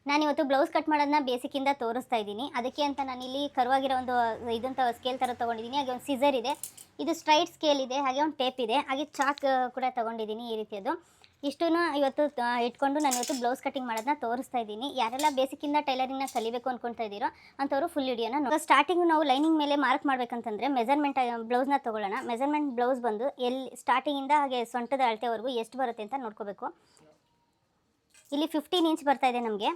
ನಾನಿವತ್ತು blouse cut ಮಾಡೋದನ್ನ ಬೇಸಿಕ್ಕಿಂದ ತೋರಿಸ್ತಾ ಇದ್ದೀನಿ. ಅದಕ್ಕೆ ಅಂತ ನಾನಿಲ್ಲಿ ಕರ್ವಾಗಿರೋ ಒಂದು ಇದಂಥ ಸ್ಕೇಲ್ ಥರ ತೊಗೊಂಡಿದ್ದೀನಿ. ಹಾಗೆ ಒಂದು ಸಿಸರ್ ಇದೆ, ಇದು ಸ್ಟ್ರೈಟ್ ಸ್ಕೇಲ್ ಇದೆ, ಹಾಗೆ ಒಂದು ಟೇಪ್ ಇದೆ, ಹಾಗೆ ಚಾಕ್ ಕೂಡ ತೊಗೊಂಡಿದ್ದೀನಿ ಈ ರೀತಿಯದು. ಇಷ್ಟನ್ನು ಇವತ್ತು ಇಟ್ಕೊಂಡು ನಾನು ಇವತ್ತು ಬ್ಲೌಸ್ ಕಟಿಂಗ್ ಮಾಡೋದನ್ನ ತೋರಿಸ್ತಾ ಇದ್ದೀನಿ. ಯಾರೆಲ್ಲ ಬೇಸಿಕ್ಕಿಂದ ಟೈಲರಿಂಗ್ನ ಕಲಿಬೇಕು ಅಂದ್ಕೊಳ್ತಾ ಇದ್ದೀರೋ ಅಂಥವರು ಫುಲ್ ವಿಡಿಯೋನ ಸ್ಟಾರ್ಟಿಂಗ್ ನಾವು ಲೈನಿಂಗ್ ಮೇಲೆ ಮಾರ್ಕ್ ಮಾಡಬೇಕಂತಂದರೆ ಮೆಜರ್ಮೆಂಟ್ ಬ್ಲೌಸ್ನ ತೊಗೊಳ್ಳೋಣ. ಮೆಜರ್ಮೆಂಟ್ ಬ್ಲೌಸ್ ಬಂದು ಎಲ್ಲಿ ಸ್ಟಾರ್ಟಿಂಗಿಂದ ಹಾಗೆ ಸೊಂಟದ ಅಳತೆವರೆಗೂ ಎಷ್ಟು ಬರುತ್ತೆ ಅಂತ ನೋಡ್ಕೋಬೇಕು. ಇಲ್ಲಿ 15 ಇಂಚ್ ಬರ್ತಾ ಇದೆ ನಮಗೆ.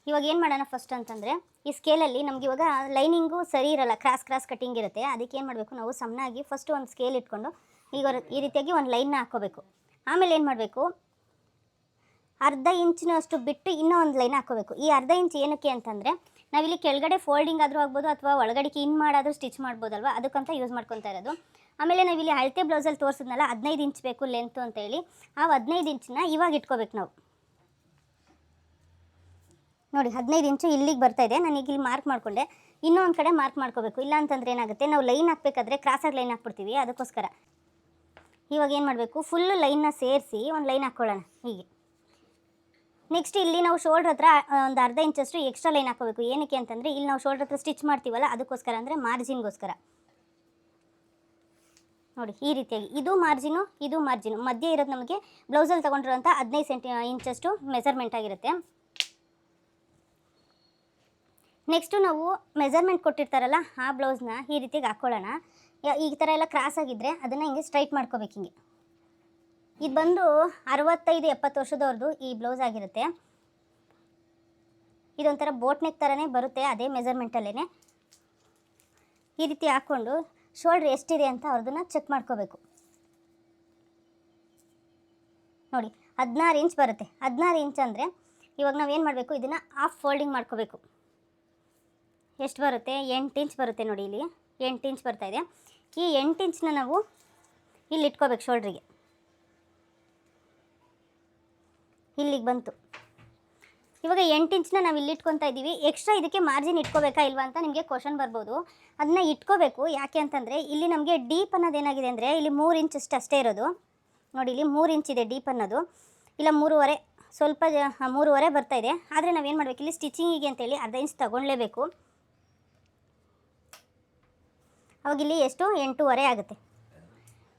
ಇವಾಗ ಏನು ಮಾಡೋಣ ಫಸ್ಟ್ ಅಂತಂದರೆ, ಈ ಸ್ಕೇಲಲ್ಲಿ ನಮ್ಗೆ ಇವಾಗ ಲೈನಿಂಗು ಸರಿ ಇರಲ್ಲ, ಕ್ರಾಸ್ ಕಟಿಂಗ್ ಇರುತ್ತೆ. ಅದಕ್ಕೆ ಏನು ಮಾಡಬೇಕು, ನಾವು ಸಣ್ಣಾಗಿ ಫಸ್ಟ್ ಒಂದು ಸ್ಕೇಲ್ ಇಟ್ಕೊಂಡು ಈಗ ಈ ರೀತಿಯಾಗಿ ಒಂದು ಲೈನ್ನ ಹಾಕ್ಕೋಬೇಕು. ಆಮೇಲೆ ಏನು ಮಾಡಬೇಕು, ಅರ್ಧ ಇಂಚಿನಷ್ಟು ಬಿಟ್ಟು ಇನ್ನೂ ಒಂದು ಲೈನ್ ಹಾಕ್ಕೋಬೇಕು. ಈ ಅರ್ಧ ಇಂಚ್ ಏನಕ್ಕೆ ಅಂತಂದರೆ, ನಾವಿಲ್ಲಿ ಕೆಳಗಡೆ ಫೋಲ್ಡಿಂಗ್ ಆದರೂ ಆಗ್ಬೋದು ಅಥವಾ ಒಳಗಡೆಗೆ ಇನ್ ಮಾಡೋದು ಸ್ಟಿಚ್ ಮಾಡ್ಬೋದಲ್ವ, ಅದಕ್ಕಂತ ಯೂಸ್ ಮಾಡ್ಕೊತಾ ಇರೋದು. ಆಮೇಲೆ ನಾವಿಲ್ಲಿ ಅಳತೆ ಬ್ಲೌಸಲ್ಲಿ ತೋರಿಸಿದ್ನಲ್ಲ 15 ಇಂಚ್ ಬೇಕು ಲೆಂತು ಅಂತೇಳಿ, ಆ 15 ಇಂಚನ್ನ ಇವಾಗ ಇಟ್ಕೋಬೇಕು ನಾವು. ನೋಡಿ 15 ಇಂಚು ಇಲ್ಲಿಗೆ ಬರ್ತಾ ಇದೆ. ನಾನು ಈಗ ಇಲ್ಲಿ ಮಾರ್ಕ್ ಮಾಡಿಕೊಂಡೆ, ಇನ್ನೂ ಒಂದು ಕಡೆ ಮಾರ್ಕ್ ಮಾಡ್ಕೋಬೇಕು. ಇಲ್ಲ ಅಂತಂದರೆ ಏನಾಗುತ್ತೆ, ನಾವು ಲೈನ್ ಹಾಕಬೇಕಾದ್ರೆ ಕ್ರಾಸಾಗಿ ಲೈನ್ ಹಾಕ್ಬಿಡ್ತೀವಿ. ಅದಕ್ಕೋಸ್ಕರ ಇವಾಗ ಏನು ಮಾಡಬೇಕು, ಫುಲ್ಲು ಲೈನ್ನ ಸೇರಿಸಿ ಒಂದು ಲೈನ್ ಹಾಕ್ಕೊಳ್ಳೋಣ ಹೀಗೆ. ನೆಕ್ಸ್ಟ್ ಇಲ್ಲಿ ನಾವು ಶೋಲ್ಡ್ರ್ ಹತ್ರ ಒಂದು ಅರ್ಧ ಇಂಚಷ್ಟು ಎಕ್ಸ್ಟ್ರಾ ಲೈನ್ ಹಾಕೋಬೇಕು. ಏನಕ್ಕೆ ಅಂತಂದರೆ, ಇಲ್ಲಿ ನಾವು ಶೋಲ್ಡ್ರ್ ಹತ್ರ ಸ್ಟಿಚ್ ಮಾಡ್ತೀವಲ್ಲ, ಅದಕ್ಕೋಸ್ಕರ, ಅಂದರೆ ಮಾರ್ಜಿನ್ಗೋಸ್ಕರ. ನೋಡಿ ಈ ರೀತಿಯಾಗಿ ಇದು ಮಾರ್ಜಿನು, ಇದು ಮಾರ್ಜಿನು, ಮಧ್ಯೆ ಇರೋದು ನಮಗೆ ಬ್ಲೌಸಲ್ಲಿ ತೊಗೊಂಡಿರೋಂಥ 15 ಇಂಚಷ್ಟು ಮೆಜರ್ಮೆಂಟ್ ಆಗಿರುತ್ತೆ. ನೆಕ್ಸ್ಟು ನಾವು ಮೆಜರ್ಮೆಂಟ್ ಕೊಟ್ಟಿರ್ತಾರಲ್ಲ ಆ ಬ್ಲೌಸ್ನ ಈ ರೀತಿಗೆ ಹಾಕ್ಕೊಳ್ಳೋಣ. ಈ ಥರ ಎಲ್ಲ ಕ್ರಾಸ್ ಆಗಿದ್ದರೆ ಅದನ್ನು ಹಿಂಗೆ ಸ್ಟ್ರೈಟ್ ಮಾಡ್ಕೋಬೇಕು ಹಿಂಗೆ. ಇದು ಬಂದು 65-70 ವರ್ಷದವ್ರದ್ದು ಈ ಬ್ಲೌಸ್ ಆಗಿರುತ್ತೆ. ಇದೊಂಥರ ಬೋಟ್ ನೆಕ್ ಥರನೇ ಬರುತ್ತೆ, ಅದೇ ಮೆಜರ್ಮೆಂಟಲ್ಲೇ. ಈ ರೀತಿ ಹಾಕ್ಕೊಂಡು ಶೋಲ್ಡ್ರ್ ಎಷ್ಟಿದೆ ಅಂತ ಅವ್ರದನ್ನ ಚೆಕ್ ಮಾಡ್ಕೋಬೇಕು. ನೋಡಿ 16 ಇಂಚ್ ಬರುತ್ತೆ. 16 ಇಂಚ್ ಅಂದರೆ ಇವಾಗ ನಾವೇನು ಮಾಡಬೇಕು, ಇದನ್ನು ಹಾಫ್ ಫೋಲ್ಡಿಂಗ್ ಮಾಡ್ಕೋಬೇಕು. ಎಷ್ಟು ಬರುತ್ತೆ, 8 ಇಂಚ್ ಬರುತ್ತೆ. ನೋಡಿ ಇಲ್ಲಿ 8 ಇಂಚ್ ಬರ್ತಾಯಿದೆ. ಈ 8 ಇಂಚನ್ನ ನಾವು ಇಲ್ಲಿ ಇಟ್ಕೋಬೇಕು ಶೋಲ್ಡ್ರಿಗೆ. ಇಲ್ಲಿಗೆ ಬಂತು. ಇವಾಗ 8 ಇಂಚನ್ನ ನಾವು ಇಲ್ಲಿ ಇಟ್ಕೊತಾ ಇದ್ದೀವಿ. ಎಕ್ಸ್ಟ್ರಾ ಇದಕ್ಕೆ ಮಾರ್ಜಿನ್ ಇಟ್ಕೋಬೇಕಾ ಇಲ್ವಾ ಅಂತ ನಿಮಗೆ ಕ್ವಶನ್ ಬರ್ಬೋದು. ಅದನ್ನ ಇಟ್ಕೋಬೇಕು. ಯಾಕೆ ಅಂತಂದರೆ, ಇಲ್ಲಿ ನಮಗೆ ಡೀಪ್ ಅನ್ನೋದೇನಾಗಿದೆ ಅಂದರೆ, ಇಲ್ಲಿ 3 ಇಂಚ್ ಅಷ್ಟೇ ಇರೋದು. ನೋಡಿ ಇಲ್ಲಿ 3 ಇಂಚ್ ಇದೆ ಡೀಪ್ ಅನ್ನೋದು. ಇಲ್ಲ 3.5, ಸ್ವಲ್ಪ 3.5 ಬರ್ತಾಯಿದೆ. ಆದರೆ ನಾವೇನು ಮಾಡಬೇಕು, ಇಲ್ಲಿ ಸ್ಟಿಚಿಂಗಿಗೆ ಅಂತೇಳಿ ಅರ್ಧ ಇಂಚ್ ತೊಗೊಳ್ಳೇಬೇಕು. ಅವಾಗ ಇಲ್ಲಿ ಎಷ್ಟು 8.5 ಆಗುತ್ತೆ.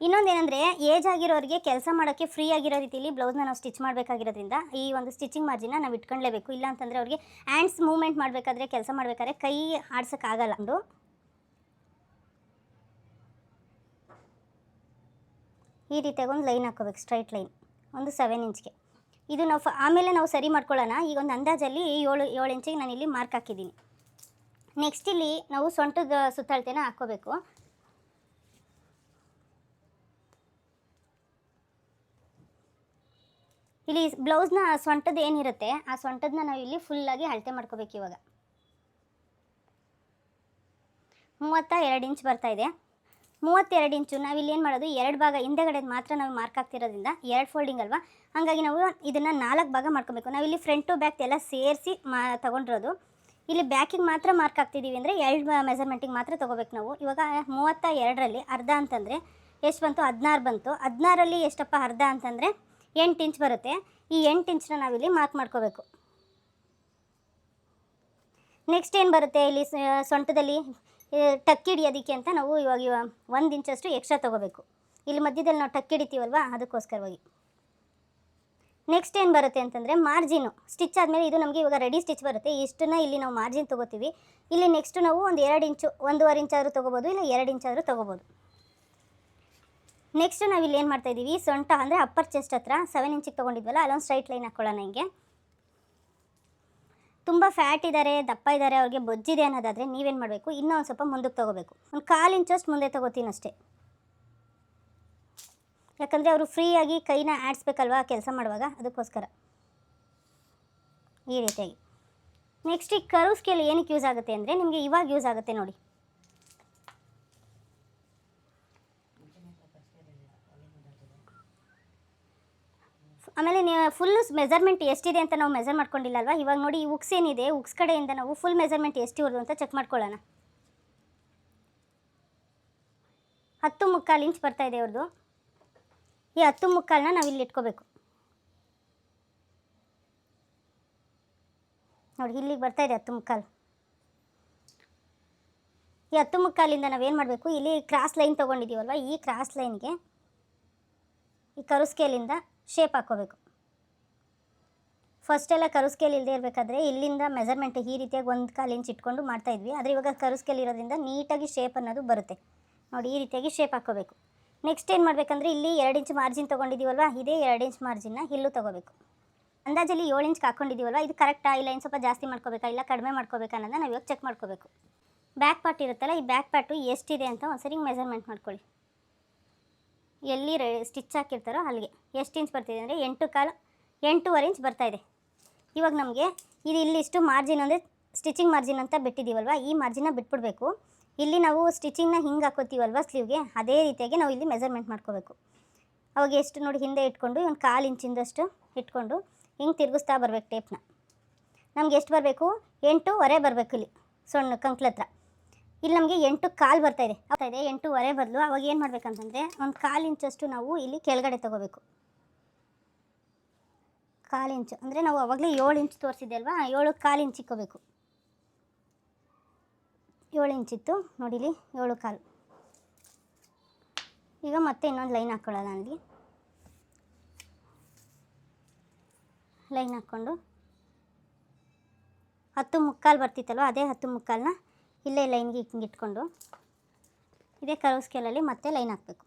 ಇನ್ನೊಂದೇನೆಂದರೆ, ಏಜ್ ಆಗಿರೋರಿಗೆ ಕೆಲಸ ಮಾಡೋಕ್ಕೆ ಫ್ರೀ ಆಗಿರೋ ರೀತಿಯಲ್ಲಿ ಬ್ಲೌಸ್ನ ನಾವು ಸ್ಟಿಚ್ ಮಾಡಬೇಕಾಗಿರೋದ್ರಿಂದ ಈ ಒಂದು ಸ್ಟಿಚಿಂಗ್ ಮಾರ್ಜಿನ ನಾವು ಇಟ್ಕೊಳ್ಳೇಬೇಕು. ಇಲ್ಲ ಅಂತಂದರೆ ಅವ್ರಿಗೆ ಹ್ಯಾಂಡ್ಸ್ ಮೂವ್ಮೆಂಟ್ ಮಾಡಬೇಕಾದ್ರೆ, ಕೆಲಸ ಮಾಡಬೇಕಾದ್ರೆ ಕೈ ಆಡ್ಸೋಕ್ಕಾಗಲ್ಲ. ಒಂದು ಈ ರೀತಿಯಾಗಿ ಒಂದು ಲೈನ್ ಹಾಕ್ಕೋಬೇಕು, ಸ್ಟ್ರೈಟ್ ಲೈನ್, ಒಂದು 7 ಇಂಚ್ಗೆ. ಇದು ನಾವು ಆಮೇಲೆ ನಾವು ಸರಿ ಮಾಡ್ಕೊಳ್ಳೋಣ. ಈಗ ಒಂದು ಅಂದಾಜಲ್ಲಿ 7 ಇಂಚಿಗೆ ನಾನು ಇಲ್ಲಿ ಮಾರ್ಕ್ ಹಾಕಿದ್ದೀನಿ. ನೆಕ್ಸ್ಟ್ ಇಲ್ಲಿ ನಾವು ಸೊಂಟದ ಸುತ್ತಳತೆನ ಹಾಕ್ಕೋಬೇಕು. ಇಲ್ಲಿ ಬ್ಲೌಸ್ನ ಸೊಂಟದ ಏನಿರುತ್ತೆ ಆ ಸೊಂಟದನ್ನ ನಾವು ಇಲ್ಲಿ ಫುಲ್ಲಾಗಿ ಅಳತೆ ಮಾಡ್ಕೋಬೇಕು. ಇವಾಗ 32 ಇಂಚ್ ಬರ್ತಾ ಇದೆ. 32 ಇಂಚು ನಾವಿಲ್ಲಿ ಏನು ಮಾಡೋದು, 2 ಭಾಗ ಹಿಂದೆಗಡೆ ಮಾತ್ರ ನಾವು ಮಾರ್ಕ್ ಹಾಕ್ತಿರೋದ್ರಿಂದ 2 ಫೋಲ್ಡಿಂಗ್ ಅಲ್ವಾ, ಹಾಗಾಗಿ ನಾವು ಇದನ್ನು 4 ಭಾಗ ಮಾಡ್ಕೋಬೇಕು. ನಾವಿಲ್ಲಿ ಫ್ರಂಟ್ ಟು ಬ್ಯಾಕ್ ಎಲ್ಲ ಸೇರಿಸಿ ತಗೊಂಡಿರೋದು. ಇಲ್ಲಿ ಬ್ಯಾಕಿಗೆ ಮಾತ್ರ ಮಾರ್ಕ್ ಹಾಕ್ತಿದ್ದೀವಿ ಅಂದರೆ 2 ಮೆಜರ್ಮೆಂಟಿಗೆ ಮಾತ್ರ ತೊಗೋಬೇಕು ನಾವು. ಇವಾಗ 32ರಲ್ಲಿ ಅರ್ಧ ಅಂತಂದರೆ ಎಷ್ಟು ಬಂತು, 16 ಬಂತು. 16ರಲ್ಲಿ ಎಷ್ಟಪ್ಪ ಅರ್ಧ ಅಂತಂದರೆ 8 ಇಂಚ್ ಬರುತ್ತೆ. ಈ 8 ಇಂಚನ್ನ ನಾವಿಲ್ಲಿ ಮಾರ್ಕ್ ಮಾಡ್ಕೋಬೇಕು. ನೆಕ್ಸ್ಟ್ ಏನು ಬರುತ್ತೆ, ಇಲ್ಲಿ ಸೊಂಟದಲ್ಲಿ ಟಕ್ ಹಿಡಿಯೋದಕ್ಕೆ ಅಂತ ನಾವು ಇವಾಗ 1 ಇಂಚಷ್ಟು ಎಕ್ಸ್ಟ್ರಾ ತೊಗೋಬೇಕು. ಇಲ್ಲಿ ಮಧ್ಯದಲ್ಲಿ ನಾವು ಟಕ್ ಹಿಡಿತೀವಲ್ವ, ಅದಕ್ಕೋಸ್ಕರವಾಗಿ. ನೆಕ್ಸ್ಟ್ ಏನು ಬರುತ್ತೆ ಅಂತಂದರೆ, ಮಾರ್ಜಿನು ಸ್ಟಿಚ್ ಆದಮೇಲೆ ಇದು ನಮಗೆ ಇವಾಗ ರೆಡಿ ಸ್ಟಿಚ್ ಬರುತ್ತೆ. ಇಷ್ಟನ್ನು ಇಲ್ಲಿ ನಾವು ಮಾರ್ಜಿನ್ ತೊಗೋತೀವಿ. ಇಲ್ಲಿ ನೆಕ್ಸ್ಟು ನಾವು ಒಂದು 2 ಇಂಚು, 1.5 ಇಂಚ್ ಆದರೂ ತೊಗೋಬೋದು, ಇಲ್ಲ 2 ಇಂಚ್ ಆದರೂ ತೊಗೋಬೋದು. ನೆಕ್ಸ್ಟ್ ನಾವಿಲ್ಲಿ ಏನು ಮಾಡ್ತಾಯಿದ್ದೀವಿ, ಸೊಂಟ ಅಂದರೆ ಅಪ್ಪರ್ ಚೆಸ್ಟ್ ಹತ್ರ 7 ಇಂಚಿಗೆ ತೊಗೊಂಡಿದ್ವಲ್ಲ, ಅಲ್ಲೊಂದು ಸ್ಟ್ರೈಟ್ ಲೈನ್ ಹಾಕ್ಕೊಳ್ಳೋಣ ಹಿಂಗೆ. ತುಂಬ ಫ್ಯಾಟ್ ಇದ್ದಾರೆ, ದಪ್ಪ ಇದ್ದಾರೆ, ಅವ್ರಿಗೆ ಬೊಜ್ಜಿದೆ ಅನ್ನೋದಾದರೆ ನೀವೇನು ಮಾಡಬೇಕು, ಇನ್ನೂ ಒಂದು ಸ್ವಲ್ಪ ಮುಂದಕ್ಕೆ ತೊಗೋಬೇಕು. ಒಂದು 1/4 ಇಂಚಷ್ಟು ಮುಂದೆ ತೊಗೋತೀನಿ ಅಷ್ಟೇ. ಯಾಕಂದರೆ ಅವರು ಫ್ರೀಯಾಗಿ ಕೈನ ಆಡಿಸ್ಬೇಕಲ್ವ ಕೆಲಸ ಮಾಡುವಾಗ, ಅದಕ್ಕೋಸ್ಕರ ಈ ರೀತಿಯಾಗಿ. ನೆಕ್ಸ್ಟ್ ಈ ಕರ್ವ್ ಸ್ಕೇಲ್ ಏನಕ್ಕೆ ಯೂಸ್ ಆಗುತ್ತೆ ಅಂದರೆ, ನಿಮಗೆ ಇವಾಗ ಯೂಸ್ ಆಗುತ್ತೆ ನೋಡಿ. ಆಮೇಲೆ ನೀವು ಫುಲ್ಲು ಮೆಜರ್ಮೆಂಟ್ ಎಷ್ಟಿದೆ ಅಂತ ನಾವು ಮೆಜರ್ ಮಾಡ್ಕೊಂಡಿಲ್ಲ ಅಲ್ವಾ. ಇವಾಗ ನೋಡಿ ಈ ಉಕ್ಸ್ ಏನಿದೆ, ಉಕ್ಸ್ ಕಡೆಯಿಂದ ನಾವು ಫುಲ್ ಮೆಜರ್ಮೆಂಟ್ ಎಷ್ಟು ಇರೋದು ಅಂತ ಚೆಕ್ ಮಾಡ್ಕೊಳ್ಳೋಣ. 10.25 ಇಂಚ್ ಬರ್ತಾ ಇದೆ ಅವ್ರದ್ದು. ಈ 10.25ನ ನಾವು ಇಲ್ಲಿ ಇಟ್ಕೋಬೇಕು. ನೋಡಿ ಇಲ್ಲಿಗೆ ಬರ್ತಾ ಇದೆ 10 ಮುಕ್ಕಾಲು. ಈ 10 ಮುಕ್ಕಾಲಿಂದ ನಾವೇನು ಮಾಡಬೇಕು, ಇಲ್ಲಿ ಕ್ರಾಸ್ ಲೈನ್ ತೊಗೊಂಡಿದ್ದೀವಲ್ವ, ಈ ಕ್ರಾಸ್ ಲೈನ್ಗೆ ಈ ಕರು ಸ್ಕೇಲಿಂದ ಶೇಪ್ ಹಾಕ್ಕೋಬೇಕು. ಫಸ್ಟೆಲ್ಲ ಕರು ಸ್ಕೇಲ್ ಇಲ್ಲದೆ ಇರಬೇಕಾದ್ರೆ ಇಲ್ಲಿಂದ ಮೆಜರ್ಮೆಂಟ್ ಈ ರೀತಿಯಾಗಿ 1 ಕಾಲು ಇಂಚ್ ಇಟ್ಕೊಂಡು ಮಾಡ್ತಾಯಿದ್ವಿ. ಆದರೆ ಇವಾಗ ಕರು ಸ್ಕೇಲ್ ಇರೋದ್ರಿಂದ ನೀಟಾಗಿ ಶೇಪ್ ಅನ್ನೋದು ಬರುತ್ತೆ. ನೋಡಿ ಈ ರೀತಿಯಾಗಿ ಶೇಪ್ ಹಾಕ್ಕೋಬೇಕು. ನೆಕ್ಸ್ಟ್ ಏನು ಮಾಡಬೇಕಂದ್ರೆ ಇಲ್ಲಿ 2 ಇಂಚ್ ಮಾರ್ಜಿನ್ ತೊಗೊಂಡಿದ್ದೀವಲ್ವ, ಇದೇ 2 ಇಂಚ್ ಮಾರ್ಜಿನ್ನ ಇಲ್ಲೂ ತೊಗೋಬೇಕು. ಅಂದಾಜಲ್ಲಿ 7 ಇಂಚ್ ಹಾಕ್ಕೊಂಡಿದ್ದೀವಲ್ವ, ಇದು ಕರೆಕ್ಟಾ ಇಲ್ಲ ಇನ್ನು ಸ್ವಲ್ಪ ಜಾಸ್ತಿ ಮಾಡ್ಕೋಬೇಕಾ ಇಲ್ಲ ಕಡಿಮೆ ಮಾಡ್ಕೋಬೇಕಾ ಅನ್ನೋದನ್ನ ನಾವು ಇವಾಗ ಚೆಕ್ ಮಾಡ್ಕೋಬೇಕು. ಬ್ಯಾಕ್ ಪಾರ್ಟ್ ಇರುತ್ತಲ್ಲ, ಈ ಬ್ಯಾಕ್ ಪಾರ್ಟು ಎಷ್ಟಿದೆ ಅಂತ ಒಂದ್ಸರಿ ಮೆಜರ್ಮೆಂಟ್ ಮಾಡ್ಕೊಳ್ಳಿ. ಎಲ್ಲಿ ಸ್ಟಿಚ್ ಹಾಕಿರ್ತಾರೋ ಅಲ್ಲಿಗೆ ಎಷ್ಟು ಇಂಚ್ ಬರ್ತಿದೆ ಅಂದರೆ 8.25 ಇಂಚ್ ಬರ್ತಾಯಿದೆ. ಇವಾಗ ನಮಗೆ ಇದು ಇಲ್ಲಿಷ್ಟು ಮಾರ್ಜಿನ್ ಅಂದರೆ ಸ್ಟಿಚಿಂಗ್ ಮಾರ್ಜಿನ್ ಅಂತ ಬಿಟ್ಟಿದ್ದೀವಲ್ವ, ಈ ಮಾರ್ಜಿನ ಬಿಟ್ಬಿಡ್ಬೇಕು. ಇಲ್ಲಿ ನಾವು ಸ್ಟಿಚಿಂಗ್ನ ಹಿಂಗೆ ಹಾಕೋತೀವಲ್ವ ಸ್ಲೀವ್ಗೆ, ಅದೇ ರೀತಿಯಾಗಿ ನಾವು ಇಲ್ಲಿ ಮೆಜರ್ಮೆಂಟ್ ಮಾಡ್ಕೋಬೇಕು. ಅವಾಗ ಎಷ್ಟು ನೋಡಿ ಹಿಂದೆ ಇಟ್ಕೊಂಡು 1/4 ಇಂಚಿಂದಷ್ಟು ಇಟ್ಕೊಂಡು ಹಿಂಗೆ ತಿರುಗಿಸ್ತಾ ಬರಬೇಕು ಟೇಪ್ನ. ನಮ್ಗೆ ಎಷ್ಟು ಬರಬೇಕು, 8.25 ಬರಬೇಕು ಇಲ್ಲಿ ಸೊಣ್ಣ ಕಂಕ್ಳತ್ರ. ಇಲ್ಲಿ ನಮಗೆ 8.25 ಬರ್ತಾಯಿದೆ 8.25 ಬದಲು ಅವಾಗ ಏನು ಮಾಡಬೇಕಂತಂದರೆ 1/4 ಇಂಚಷ್ಟು ನಾವು ಇಲ್ಲಿ ಕೆಳಗಡೆ ತೊಗೋಬೇಕು. 1/4 ಇಂಚು ಅಂದರೆ ನಾವು ಅವಾಗಲೇ 7 ಇಂಚ್ ತೋರಿಸಿದ್ದೆ ಅಲ್ವಾ, 7.25 ಇಂಚ್ ಇಕ್ಕೋಬೇಕು. 7 ಇಂಚಿತ್ತು ನೋಡಿ ಇಲ್ಲಿ 7.25. ಈಗ ಮತ್ತೆ ಇನ್ನೊಂದು ಲೈನ್ ಹಾಕ್ಕೊಳ್ಳೋಣ. ಅಲ್ಲಿ ಲೈನ್ ಹಾಕ್ಕೊಂಡು 10.25 ಬರ್ತಿತ್ತಲ್ವ, ಅದೇ 10.25ನ ಇಲ್ಲೇ ಲೈನ್ಗೆ ಹಿಂಗೆ ಇಟ್ಕೊಂಡು ಇದೇ ಕರ್ವ್ ಸ್ಕೇಲಲ್ಲಿ ಮತ್ತೆ ಲೈನ್ ಹಾಕಬೇಕು.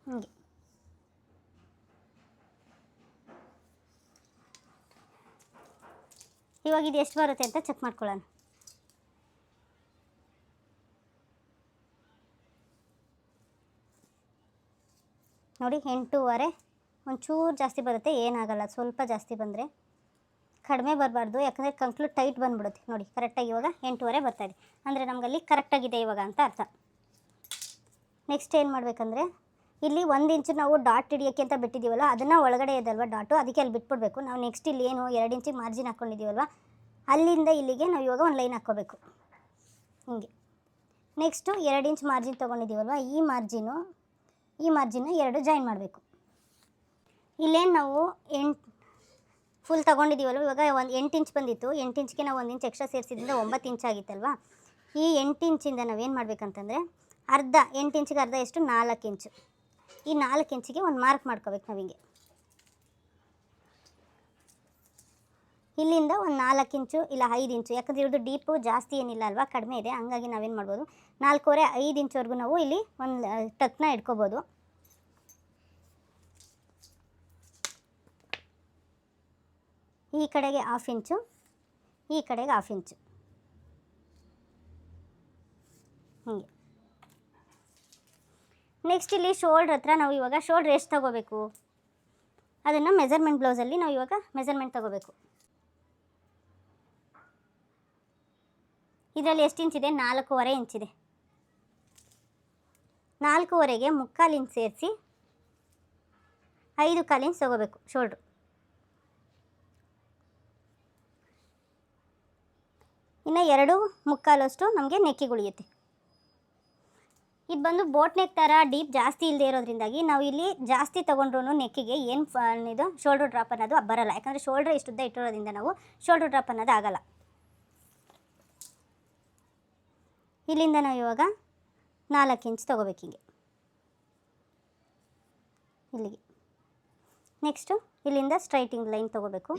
ಹಿಂಗೆ ಇವಾಗ ಇದು ಎಷ್ಟು ಬರುತ್ತೆ ಅಂತ ಚೆಕ್ ಮಾಡ್ಕೊಳ್ಳೋಣ. ನೋಡಿ 8.25 ಒಂಚೂರು ಜಾಸ್ತಿ ಬರುತ್ತೆ, ಏನಾಗಲ್ಲ. ಸ್ವಲ್ಪ ಜಾಸ್ತಿ ಬಂದರೆ ಕಡಿಮೆ ಬರಬಾರ್ದು, ಯಾಕಂದರೆ ಕಂಕ್ಳು ಟೈಟ್ ಬಂದುಬಿಡುತ್ತೆ. ನೋಡಿ ಕರೆಕ್ಟಾಗಿ ಇವಾಗ 8.25 ಬರ್ತಾಯಿದೆ ಅಂದರೆ ನಮಗಲ್ಲಿ ಕರೆಕ್ಟಾಗಿದೆ ಇವಾಗ ಅಂತ ಅರ್ಥ. ನೆಕ್ಸ್ಟ್ ಏನು ಮಾಡಬೇಕಂದ್ರೆ ಇಲ್ಲಿ 1 ಇಂಚು ನಾವು ಡಾಟ್ ಹಿಡಿಯೋಕ್ಕೆ ಅಂತ ಬಿಟ್ಟಿದ್ದೀವಲ್ಲ, ಅದನ್ನು ಒಳಗಡೆ ಇದಲ್ವ ಡಾಟು, ಅದಕ್ಕೆ ಅಲ್ಲಿ ಬಿಟ್ಬಿಡ್ಬೇಕು. ನಾವು ನೆಕ್ಸ್ಟ್ ಇಲ್ಲಿ ಏನು 2 ಇಂಚಿಗೆ ಮಾರ್ಜಿನ್ ಹಾಕ್ಕೊಂಡಿದ್ದೀವಲ್ವ, ಅಲ್ಲಿಂದ ಇಲ್ಲಿಗೆ ನಾವು ಇವಾಗ ಒಂದು ಲೈನ್ ಹಾಕ್ಕೋಬೇಕು ಹಿಂಗೆ. ನೆಕ್ಸ್ಟು 2 ಇಂಚ್ ಮಾರ್ಜಿನ್ ತೊಗೊಂಡಿದ್ದೀವಲ್ವ, ಈ ಮಾರ್ಜಿನ್ನ 2 ಜಾಯಿನ್ ಮಾಡಬೇಕು. ಇಲ್ಲೇನು ನಾವು ಫುಲ್ ತೊಗೊಂಡಿದ್ದೀವಲ್ವ, ಇವಾಗ 8 ಇಂಚ್ ಬಂದಿತ್ತು, 8 ಇಂಚ್ಗೆ ನಾವು 1 ಇಂಚ್ ಎಕ್ಸ್ಟ್ರಾ ಸೇರಿಸಿದ್ರಿಂದ 9 ಇಂಚ್ ಆಗಿತ್ತಲ್ವ. ಈ 8 ಇಂಚಿಂದ ನಾವೇನು ಮಾಡಬೇಕಂತಂದರೆ ಅರ್ಧ 8 ಇಂಚಿಗೆ ಅರ್ಧ ಎಷ್ಟು 4 ಇಂಚು. ಈ 4 ಇಂಚಿಗೆ ಒಂದು ಮಾರ್ಕ್ ಮಾಡ್ಕೋಬೇಕು ನಾವು ಹಿಂಗೆ. ಇಲ್ಲಿಂದ ಒಂದು 4 ಇಂಚು ಇಲ್ಲ 5 ಇಂಚು, ಯಾಕಂದರೆ ಇವ್ರದ್ದು ಡೀಪು ಜಾಸ್ತಿ ಏನಿಲ್ಲ ಅಲ್ವಾ, ಕಡಿಮೆ ಇದೆ. ಹಂಗಾಗಿ ನಾವೇನು ಮಾಡ್ಬೋದು 4.25 ಇಂಚ್ವರೆಗೂ ನಾವು ಇಲ್ಲಿ ಒಂದು ಟಕ್ನ ಇಟ್ಕೋಬೋದು. ಈ ಕಡೆಗೆ 1/2 ಇಂಚು, ಈ ಕಡೆಗೆ 1/2 ಇಂಚು ಹೀಗೆ. ನೆಕ್ಸ್ಟ್ ಇಲ್ಲಿ ಶೋಲ್ಡ್ರ್ ಹತ್ರ ನಾವು ಇವಾಗ ಶೋಲ್ಡ್ರ್ ಎಷ್ಟು ತೊಗೋಬೇಕು ಅದನ್ನು ಮೆಜರ್ಮೆಂಟ್ ಬ್ಲೌಸಲ್ಲಿ ನಾವು ಇವಾಗ ಮೆಜರ್ಮೆಂಟ್ ತೊಗೋಬೇಕು. ಇದರಲ್ಲಿ ಎಷ್ಟು ಇಂಚಿದೆ, 4.25 ಇಂಚಿದೆ. 4.25ಗೆ 3/4 ಇಂಚ್ ಸೇರಿಸಿ 5/4 ಇಂಚ್ ತೊಗೋಬೇಕು ಶೋಲ್ಡ್ರು. ಇನ್ನು 2.25 ನಮಗೆ ನೆಕ್ಕಿಗೆ ಉಳಿಯುತ್ತೆ. ಇದು ಬಂದು ಬೋಟ್ ನೆಕ್ ಥರ ಡೀಪ್ ಜಾಸ್ತಿ ಇಲ್ಲದೆ ಇರೋದ್ರಿಂದಾಗಿ ನಾವು ಇಲ್ಲಿ ಜಾಸ್ತಿ ತೊಗೊಂಡ್ರೂ ನೆಕ್ಕಿಗೆ ಏನು ಇದು ಶೋಲ್ಡ್ರ್ ಡ್ರಾಪ್ ಅನ್ನೋದು ಬರಲ್ಲ. ಯಾಕಂದರೆ ಶೋಲ್ಡ್ರ್ ಇಷ್ಟುದ್ದ ಇಟ್ಟಿರೋದ್ರಿಂದ ನಾವು ಶೋಲ್ಡ್ರ್ ಡ್ರಾಪ್ ಅನ್ನೋದು ಆಗಲ್ಲ. ಇಲ್ಲಿಂದ ನಾವು ಇವಾಗ 4 ಇಂಚ್ ತೊಗೋಬೇಕು ಹಿಂಗೆ ಇಲ್ಲಿಗೆ. ನೆಕ್ಸ್ಟು ಇಲ್ಲಿಂದ ಸ್ಟ್ರೈಟಿಂಗ್ ಲೈನ್ ತೊಗೋಬೇಕು.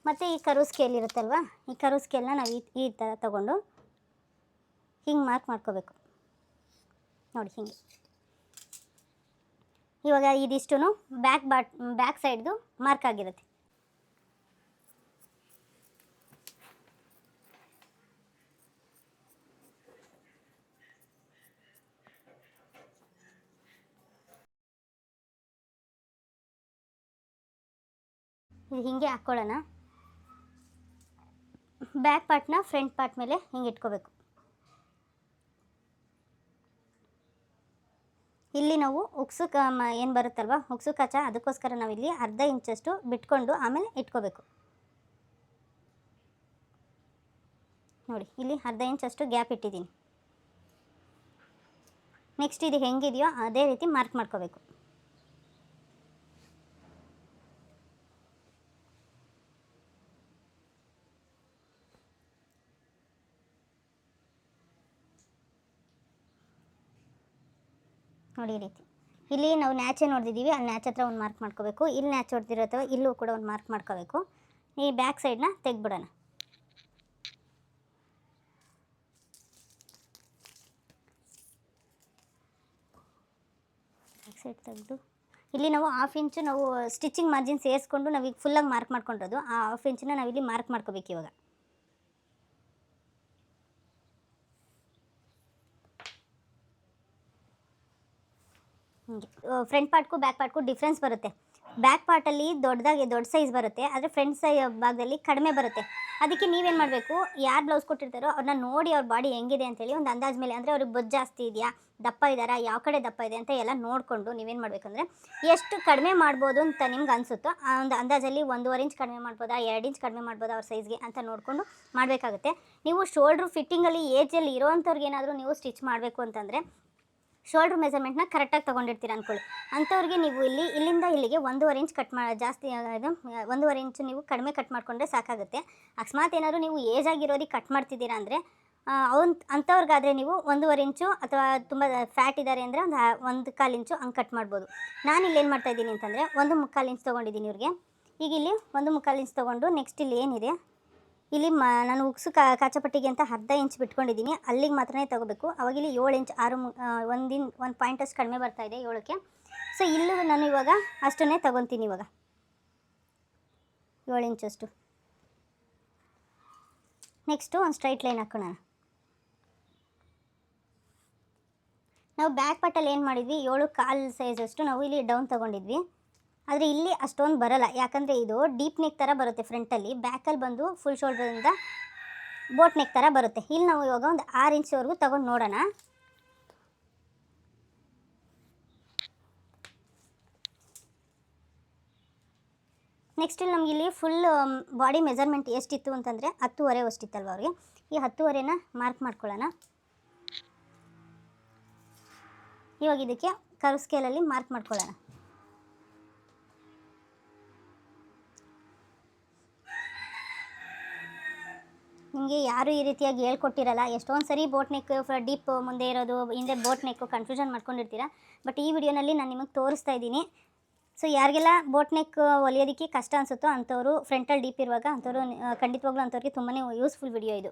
ಮತ್ತು ಈ ಕರು ಸ್ಕೇಲ್ ಇರುತ್ತಲ್ವ, ಈ ಕರು ಸ್ಕೇಲ್ನ ನಾವು ಈ ಥರ ತೊಗೊಂಡು ಹಿಂಗೆ ಮಾರ್ಕ್ ಮಾಡ್ಕೋಬೇಕು ನೋಡಿ ಹಿಂಗೆ. ಇವಾಗ ಇದಿಷ್ಟು ಬ್ಯಾಕ್ ಸೈಡ್ದು ಮಾರ್ಕ್ ಆಗಿರುತ್ತೆ. ಇದು ಹಿಂಗೆ ಹಾಕ್ಕೊಳ್ಳೋಣ. ಬ್ಯಾಕ್ ಪಾರ್ಟ್ನ ಫ್ರಂಟ್ ಪಾರ್ಟ್ ಮೇಲೆ ಹಿಂಗೆ ಇಟ್ಕೋಬೇಕು. ಇಲ್ಲಿ ನಾವು ಉಕ್ಸು ಏನು ಬರುತ್ತಲ್ವ ಉಕ್ಸು ಕಚ್ಚ, ಅದಕ್ಕೋಸ್ಕರ ನಾವಿಲ್ಲಿ ಅರ್ಧ ಇಂಚಷ್ಟು ಬಿಟ್ಕೊಂಡು ಆಮೇಲೆ ಇಟ್ಕೋಬೇಕು. ನೋಡಿ ಇಲ್ಲಿ ಅರ್ಧ ಇಂಚಷ್ಟು ಗ್ಯಾಪ್ ಇಟ್ಟಿದ್ದೀನಿ. ನೆಕ್ಸ್ಟ್ ಇದು ಹೆಂಗಿದೆಯೋ ಅದೇ ರೀತಿ ಮಾರ್ಕ್ ಮಾಡ್ಕೋಬೇಕು. ನೋಡಿ ಈ ರೀತಿ ಇಲ್ಲಿ ನಾವು ನ್ಯಾಚ್ ಏನು ಹೊಡೆದಿದ್ದೀವಿ ಅಲ್ಲಿ ನ್ಯಾಚ್ ಹತ್ರ ಒಂದು ಮಾರ್ಕ್ ಮಾಡ್ಕೋಬೇಕು. ಇಲ್ಲಿ ನ್ಯಾಚ್ ಹೊಡೆದಿರೋ ಇಲ್ಲೂ ಕೂಡ ಒಂದು ಮಾರ್ಕ್ ಮಾಡ್ಕೋಬೇಕು. ಈ ಬ್ಯಾಕ್ ಸೈಡ್ನ ತೆಗ್ಬಿಡೋಣ. ಬ್ಯಾಕ್ ಸೈಡ್ ತೆಗೆದು ಇಲ್ಲಿ ನಾವು 1/2 ಇಂಚು ನಾವು ಸ್ಟಿಚಿಂಗ್ ಮಾರ್ಜಿನ್ ಸೇರಿಸ್ಕೊಂಡು ನಾವೀಗ ಫುಲ್ಲಾಗಿ ಮಾರ್ಕ್ ಮಾಡ್ಕೊಂಡಿರೋದು ಆ 1/2 ಇಂಚನ್ನ ನಾವಿಲ್ಲಿ ಮಾರ್ಕ್ ಮಾಡ್ಕೋಬೇಕು. ಇವಾಗ ಹಿಂಗೆ ಫ್ರಂಟ್ ಪಾರ್ಟ್ಗೂ ಬ್ಯಾಕ್ ಪಾರ್ಟ್ಗೂ ಡಿಫ್ರೆನ್ಸ್ ಬರುತ್ತೆ. ಬ್ಯಾಕ್ ಪಾರ್ಟಲ್ಲಿ ದೊಡ್ಡ ಸೈಜ್ ಬರುತ್ತೆ, ಆದರೆ ಫ್ರಂಟ್ ಭಾಗದಲ್ಲಿ ಕಡಿಮೆ ಬರುತ್ತೆ. ಅದಕ್ಕೆ ನೀವೇನು ಮಾಡಬೇಕು, ಯಾರು ಬ್ಲೌಸ್ ಕೊಟ್ಟಿರ್ತಾರೋ ಅವ್ರನ್ನ ನೋಡಿ ಅವ್ರ ಬಾಡಿ ಹೆಂಗಿದೆ ಅಂತೇಳಿ ಒಂದು ಅಂದಾಜು ಮೇಲೆ, ಅಂದರೆ ಅವ್ರಿಗೆ ಬೊಜ್ಜು ಜಾಸ್ತಿ ಇದೆಯಾ, ದಪ್ಪ ಇದ್ದಾರಾ, ಯಾವ ಕಡೆ ದಪ್ಪ ಇದೆ ಅಂತ ಎಲ್ಲ ನೋಡಿಕೊಂಡು ನೀವೇನು ಮಾಡಬೇಕಂದ್ರೆ ಎಷ್ಟು ಕಡಿಮೆ ಮಾಡ್ಬೋದು ಅಂತ ನಿಮ್ಗೆ ಅನಿಸುತ್ತೋ ಆ ಒಂದು ಅಂದಾಜಲ್ಲಿ 1.5 ಇಂಚ್ ಕಡಿಮೆ ಮಾಡ್ಬೋದಾ, 2 ಇಂಚ್ ಕಡಿಮೆ ಮಾಡ್ಬೋದಾ ಅವ್ರ ಸೈಜ್ಗೆ ಅಂತ ನೋಡಿಕೊಂಡು ಮಾಡಬೇಕಾಗುತ್ತೆ. ನೀವು ಶೋಲ್ಡ್ರು ಫಿಟ್ಟಿಂಗಲ್ಲಿ ಏಜಲ್ಲಿ ಇರೋವಂಥವ್ರಿಗೆ ಏನಾದರೂ ನೀವು ಸ್ಟಿಚ್ ಮಾಡಬೇಕು ಅಂತಂದರೆ ಶೋಲ್ಡ್ರ್ ಮೆಜರ್ಮೆಂಟ್ನ ಕರೆಕ್ಟಾಗಿ ತೊಗೊಂಡಿರ್ತೀರ ಅಂದ್ಕೊಳ್ಳಿ. ಅಂಥವ್ರಿಗೆ ನೀವು ಇಲ್ಲಿಂದ ಇಲ್ಲಿಗೆ 1.5 ಇಂಚ್ ಕಟ್ ಜಾಸ್ತಿ ಇದು 1.5 ಇಂಚು ನೀವು ಕಡಿಮೆ ಕಟ್ ಮಾಡಿಕೊಂಡ್ರೆ ಸಾಕಾಗುತ್ತೆ. ಅಕಸ್ಮಾತ್ ಏನಾದರೂ ನೀವು ಏಜ್ ಆಗಿರೋರಿಗೆ ಕಟ್ ಮಾಡ್ತಿದ್ದೀರಾ ಅಂದರೆ ಅಂಥವ್ರಿಗಾದರೆ ನೀವು 1.5 ಇಂಚು ಅಥವಾ ತುಂಬ ಫ್ಯಾಟ್ ಇದ್ದಾರೆ ಅಂದರೆ ಒಂದು 1/4 ಇಂಚು ಹಂಗೆ ಕಟ್ ಮಾಡ್ಬೋದು. ನಾನು ಇಲ್ಲೇನು ಮಾಡ್ತಾಯಿದ್ದೀನಿ ಅಂತಂದರೆ 1/4 ಇಂಚ್ ತೊಗೊಂಡಿದ್ದೀನಿ ಇವ್ರಿಗೆ. ಈಗ ಇಲ್ಲಿ 1/4 ಇಂಚ್ ತೊಗೊಂಡು ನೆಕ್ಸ್ಟ್ ಇಲ್ಲಿ ಏನಿದೆ ಇಲ್ಲಿ ನಾನು ಉಕ್ಸು ಕಾಚಪಟ್ಟಿಗೆ ಅಂತ 1/2 ಇಂಚ್ ಬಿಟ್ಕೊಂಡಿದ್ದೀನಿ, ಅಲ್ಲಿಗೆ ಮಾತ್ರನೇ ತೊಗೋಬೇಕು. ಅವಾಗ ಇಲ್ಲಿ 7 ಇಂಚ್ 1 ಪಾಯಿಂಟಷ್ಟು ಕಡಿಮೆ ಬರ್ತಾಯಿದೆ 7ಕ್ಕೆ. ಸೊ ಇಲ್ಲೂ ನಾನು ಇವಾಗ ಅಷ್ಟನ್ನೇ ತೊಗೊತೀನಿ. ಇವಾಗ 7 ಇಂಚಷ್ಟು. ನೆಕ್ಸ್ಟು ಒಂದು ಸ್ಟ್ರೈಟ್ ಲೈನ್ ಹಾಕೋಣ. ನಾವು ಬ್ಯಾಕ್ ಪಾರ್ಟಲ್ಲಿ ಏನು ಮಾಡಿದ್ವಿ, 7.25 ಸೈಜಷ್ಟು ನಾವು ಇಲ್ಲಿ ಡೌನ್ ತೊಗೊಂಡಿದ್ವಿ. ಆದರೆ ಇಲ್ಲಿ ಅಷ್ಟೊಂದು ಬರೋಲ್ಲ, ಯಾಕಂದರೆ ಇದು ಡೀಪ್ ನೆಕ್ ಥರ ಬರುತ್ತೆ ಫ್ರಂಟಲ್ಲಿ, ಬ್ಯಾಕಲ್ಲಿ ಬಂದು ಫುಲ್ ಶೋಲ್ಡ್ರಿಂದ ಬೋಟ್ ನೆಕ್ ಥರ ಬರುತ್ತೆ. ಇಲ್ಲಿ ನಾವು ಇವಾಗ ಒಂದು 6 ಇಂಚ್ವರೆಗೂ ತೊಗೊಂಡು ನೋಡೋಣ. ನೆಕ್ಸ್ಟ್ ಇಲ್ಲಿ ನಮ್ಗೆ ಇಲ್ಲಿ ಫುಲ್ ಬಾಡಿ ಮೆಜರ್ಮೆಂಟ್ ಎಷ್ಟಿತ್ತು ಅಂತಂದರೆ 10.5 ಅಷ್ಟಿತ್ತಲ್ವ ಅವ್ರಿಗೆ. ಈ 10.5ನ ಮಾರ್ಕ್ ಮಾಡ್ಕೊಳ್ಳೋಣ. ಇವಾಗ ಇದಕ್ಕೆ ಕರ್ವ್ ಸ್ಕೇಲಲ್ಲಿ ಮಾರ್ಕ್ ಮಾಡ್ಕೊಳ್ಳೋಣ. ನಿಮಗೆ ಯಾರೂ ಈ ರೀತಿಯಾಗಿ ಹೇಳ್ಕೊಟ್ಟಿರಲ್ಲ. ಎಷ್ಟೊಂದು ಸರಿ ಬೋಟ್ ನೆಕ್ ಡೀಪ್ ಮುಂದೆ ಇರೋದು, ಹಿಂದೆ ಬೋಟ್ ನೆಕ್ಕು ಕನ್ಫ್ಯೂಷನ್ ಮಾಡ್ಕೊಂಡಿರ್ತೀರ. ಬಟ್ ಈ ವಿಡಿಯೋನಲ್ಲಿ ನಾನು ನಿಮಗೆ ತೋರಿಸ್ತಾ ಇದ್ದೀನಿ. ಸೊ ಯಾರಿಗೆಲ್ಲ ಬೋಟ್ ನೆಕ್ ಹೊಲಿಯೋದಕ್ಕೆ ಕಷ್ಟ ಅನಿಸುತ್ತೋ ಅಂಥವ್ರು, ಫ್ರಂಟಲ್ಲಿ ಡೀಪ್ ಇರುವಾಗ ಅಂಥವ್ರು ಖಂಡಿತವಾಗ್ಲೂ ಅಂಥವ್ರಿಗೆ ತುಂಬಾ ಯೂಸ್ಫುಲ್ ವಿಡಿಯೋ ಇದು.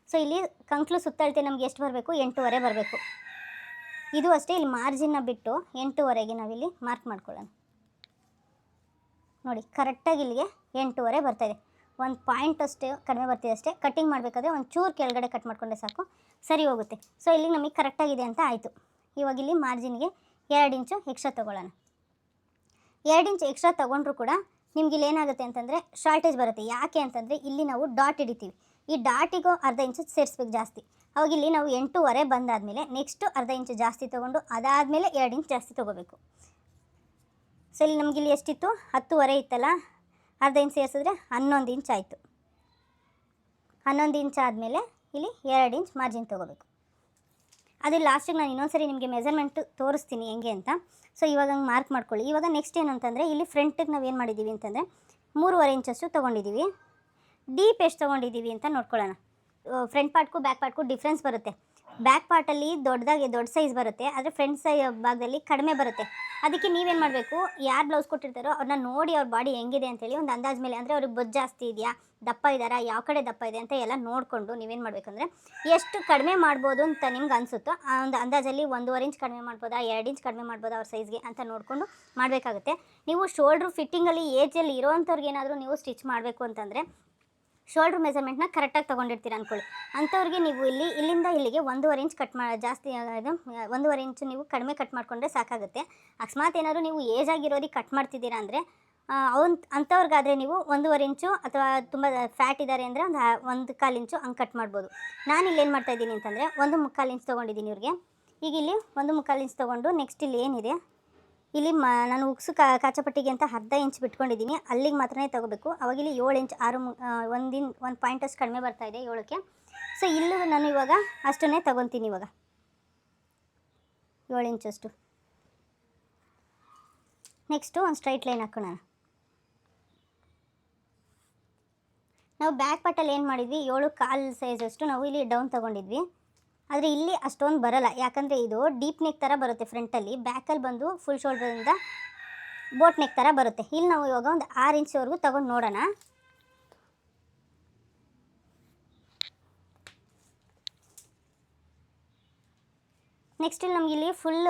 ಸೊ ಇಲ್ಲಿ ಕಂಕ್ಲು ಸುತ್ತಳತೆ ನಮಗೆ ಎಷ್ಟು ಬರಬೇಕು, 8.5 ಬರಬೇಕು. ಇದು ಅಷ್ಟೇ, ಇಲ್ಲಿ ಮಾರ್ಜಿನ್ನ ಬಿಟ್ಟು 8.5ಗೆ ನಾವಿಲ್ಲಿ ಮಾರ್ಕ್ ಮಾಡ್ಕೊಳ್ಳೋಣ. ನೋಡಿ ಕರೆಕ್ಟಾಗಿ ಇಲ್ಲಿಗೆ 8.5 ಬರ್ತಾಯಿದೆ. 1 ಪಾಯಿಂಟ್ ಅಷ್ಟೇ ಕಡಿಮೆ ಬರ್ತಿದೆ ಅಷ್ಟೇ. ಕಟ್ಟಿಂಗ್ ಮಾಡಬೇಕಾದ್ರೆ ಒಂದು ಚೂರು ಕೆಳಗಡೆ ಕಟ್ ಮಾಡಿಕೊಂಡ್ರೆ ಸಾಕು, ಸರಿ ಹೋಗುತ್ತೆ. ಸೊ ಇಲ್ಲಿ ನಮಗೆ ಕರೆಕ್ಟಾಗಿದೆ ಅಂತ ಆಯಿತು. ಇವಾಗ ಇಲ್ಲಿ ಮಾರ್ಜಿನ್ಗೆ 2 ಇಂಚು ಎಕ್ಸ್ಟ್ರಾ ತೊಗೊಳ್ಳೋಣ. 2 ಇಂಚ್ ಎಕ್ಸ್ಟ್ರಾ ತೊಗೊಂಡ್ರೂ ಕೂಡ ನಿಮ್ಗೆ ಇಲ್ಲಿ ಏನಾಗುತ್ತೆ ಅಂತಂದರೆ ಶಾರ್ಟೇಜ್ ಬರುತ್ತೆ. ಯಾಕೆ ಅಂತಂದರೆ ಇಲ್ಲಿ ನಾವು ಡಾಟ್ ಹಿಡಿತೀವಿ, ಈ ಡಾಟಿಗೂ 1/2 ಇಂಚು ಸೇರಿಸ್ಬೇಕು ಜಾಸ್ತಿ. ಅವಾಗ ಇಲ್ಲಿ ನಾವು 8.5 ಬಂದಾದಮೇಲೆ ನೆಕ್ಸ್ಟು 1/2 ಇಂಚು ಜಾಸ್ತಿ ತೊಗೊಂಡು ಅದಾದಮೇಲೆ 2 ಇಂಚ್ ಜಾಸ್ತಿ ತೊಗೋಬೇಕು. ಸೊ ಇಲ್ಲಿ ನಮಗಿಲ್ಲಿ ಎಷ್ಟಿತ್ತು, 10.5 ಇತ್ತಲ್ಲ, 1/2 ಇಂಚ್ ಸೇರಿಸಿದ್ರೆ 11 ಇಂಚ್ ಆಯಿತು. 11 ಇಂಚ್ ಆದಮೇಲೆ ಇಲ್ಲಿ 2 ಇಂಚ್ ಮಾರ್ಜಿನ್ ತೊಗೋಬೇಕು. ಅದು ಲಾಸ್ಟಿಗೆ ನಾನು ಇನ್ನೊಂದ್ಸರಿ ನಿಮಗೆ ಮೆಜರ್ಮೆಂಟ್ ತೋರಿಸ್ತೀನಿ ಹೆಂಗೆ ಅಂತ. ಸೊ ಇವಾಗ ಹಂಗೆ ಮಾರ್ಕ್ ಮಾಡ್ಕೊಳ್ಳಿ. ಇವಾಗ ನೆಕ್ಸ್ಟ್ ಏನು ಅಂತಂದರೆ ಇಲ್ಲಿ ಫ್ರಂಟಿಗೆ ನಾವು ಏನು ಮಾಡಿದ್ದೀವಿ ಅಂತಂದರೆ 3.5 ಇಂಚಷ್ಟು ತೊಗೊಂಡಿದ್ದೀವಿ. ಡೀಪ್ ಎಷ್ಟು ತೊಗೊಂಡಿದ್ದೀವಿ ಅಂತ ನೋಡ್ಕೊಳ್ಳೋಣ. ಫ್ರಂಟ್ ಪಾರ್ಟ್ಗೂ ಬ್ಯಾಕ್ ಪಾರ್ಟ್ಗೂ ಡಿಫ್ರೆನ್ಸ್ ಬರುತ್ತೆ. ಬ್ಯಾಕ್ ಪಾರ್ಟಲ್ಲಿ ದೊಡ್ಡ ಸೈಜ್ ಬರುತ್ತೆ, ಆದರೆ ಫ್ರಂಟ್ ಭಾಗದಲ್ಲಿ ಕಡಿಮೆ ಬರುತ್ತೆ. ಅದಕ್ಕೆ ನೀವೇನು ಮಾಡಬೇಕು, ಯಾರು ಬ್ಲೌಸ್ ಕೊಟ್ಟಿರ್ತಾರೋ ಅವ್ರನ್ನ ನೋಡಿ ಅವ್ರ ಬಾಡಿ ಹೆಂಗಿದೆ ಅಂತೇಳಿ ಒಂದು ಅಂದಾಜು ಮೇಲೆ, ಅಂದರೆ ಅವ್ರಿಗೆ ಬೊಜ್ಜು ಜಾಸ್ತಿ ಇದೆಯಾ, ದಪ್ಪ ಇದ್ದಾರಾ, ಯಾವ ಕಡೆ ದಪ್ಪ ಇದೆ ಅಂತ ಎಲ್ಲ ನೋಡಿಕೊಂಡು ನೀವೇನು ಮಾಡಬೇಕಂದ್ರೆ ಎಷ್ಟು ಕಡಿಮೆ ಮಾಡ್ಬೋದು ಅಂತ ನಿಮ್ಗೆ ಅನಿಸುತ್ತೋ ಆ ಒಂದು ಅಂದಾಜಲ್ಲಿ 1.5 ಇಂಚ್ ಕಡಿಮೆ ಮಾಡ್ಬೋದಾ, 2 ಇಂಚ್ ಕಡಿಮೆ ಮಾಡ್ಬೋದಾ ಅವ್ರ ಸೈಜ್ಗೆ ಅಂತ ನೋಡಿಕೊಂಡು ಮಾಡಬೇಕಾಗುತ್ತೆ. ನೀವು ಶೋಲ್ಡ್ರು ಫಿಟ್ಟಿಂಗಲ್ಲಿ ಏಜಲ್ಲಿ ಇರೋವಂಥವ್ರಿಗೆ ಏನಾದರೂ ನೀವು ಸ್ಟಿಚ್ ಮಾಡಬೇಕು ಅಂತಂದರೆ ಶೋಲ್ಡ್ರ್ ಮೆಜರ್ಮೆಂಟ್ನ ಕರೆಕ್ಟಾಗಿ ತೊಗೊಂಡಿರ್ತೀರ ಅಂದ್ಕೊಳ್ಳಿ. ಅಂಥವ್ರಿಗೆ ನೀವು ಇಲ್ಲಿಂದ ಇಲ್ಲಿಗೆ 1.5 ಇಂಚ್ ಕಟ್ ಜಾಸ್ತಿ ಇದು 1.5 ಇಂಚು ನೀವು ಕಡಿಮೆ ಕಟ್ ಮಾಡಿಕೊಂಡ್ರೆ ಸಾಕಾಗುತ್ತೆ. ಅಕಸ್ಮಾತ್ ಏನಾದರೂ ನೀವು ಏಜ್ ಆಗಿರೋರಿಗೆ ಕಟ್ ಮಾಡ್ತಿದ್ದೀರಾ ಅಂದರೆ ಅಂಥವ್ರಿಗಾದರೆ ನೀವು 1.5 ಇಂಚು ಅಥವಾ ತುಂಬ ಫ್ಯಾಟ್ ಇದ್ದಾರೆ ಅಂದರೆ ಒಂದು 1/4 ಇಂಚು ಹಂಗೆ ಕಟ್ ಮಾಡ್ಬೋದು. ನಾನು ಇಲ್ಲೇನು ಮಾಡ್ತಾಯಿದ್ದೀನಿ ಅಂತಂದರೆ 1/4 ಇಂಚ್ ತೊಗೊಂಡಿದ್ದೀನಿ ಇವ್ರಿಗೆ. ಈಗ ಇಲ್ಲಿ 1/4 ಇಂಚ್ ತೊಗೊಂಡು ನೆಕ್ಸ್ಟ್ ಇಲ್ಲಿ ಏನಿದೆ ಇಲ್ಲಿ ನಾನು ಉಕ್ಸು ಕಾಚಪಟ್ಟಿಗೆ ಅಂತ 1/2 ಇಂಚ್ ಬಿಟ್ಕೊಂಡಿದ್ದೀನಿ, ಅಲ್ಲಿಗೆ ಮಾತ್ರನೇ ತೊಗೋಬೇಕು. ಅವಾಗ ಇಲ್ಲಿ 7 ಇಂಚ್ 1 ಪಾಯಿಂಟಷ್ಟು ಕಡಿಮೆ ಬರ್ತಾಯಿದೆ 7ಕ್ಕೆ. ಸೊ ಇಲ್ಲೂ ನಾನು ಇವಾಗ ಅಷ್ಟನ್ನೇ ತೊಗೊತೀನಿ. ಇವಾಗ 7 ಇಂಚಷ್ಟು. ನೆಕ್ಸ್ಟು ಒಂದು ಸ್ಟ್ರೈಟ್ ಲೈನ್ ಹಾಕೋಣ. ನಾವು ಬ್ಯಾಕ್ ಪಾರ್ಟಲ್ಲಿ ಏನು ಮಾಡಿದ್ವಿ, 7.25 ಸೈಜಷ್ಟು ನಾವು ಇಲ್ಲಿ ಡೌನ್ ತೊಗೊಂಡಿದ್ವಿ. ಆದರೆ ಇಲ್ಲಿ ಅಷ್ಟೊಂದು ಬರಲ್ಲ, ಯಾಕಂದರೆ ಇದು ಡೀಪ್ ನೆಕ್ ಥರ ಬರುತ್ತೆ ಫ್ರಂಟಲ್ಲಿ, ಬ್ಯಾಕಲ್ಲಿ ಬಂದು ಫುಲ್ ಶೋಲ್ಡ್ರಿಂದ ಬೋಟ್ ನೆಕ್ ಥರ ಬರುತ್ತೆ. ಇಲ್ಲಿ ನಾವು ಇವಾಗ ಒಂದು 6 ಇಂಚ್ವರೆಗೂ ತೊಗೊಂಡು ನೋಡೋಣ. ನೆಕ್ಸ್ಟ್ ಇಲ್ಲಿ ನಮಗಿಲ್ಲಿ ಫುಲ್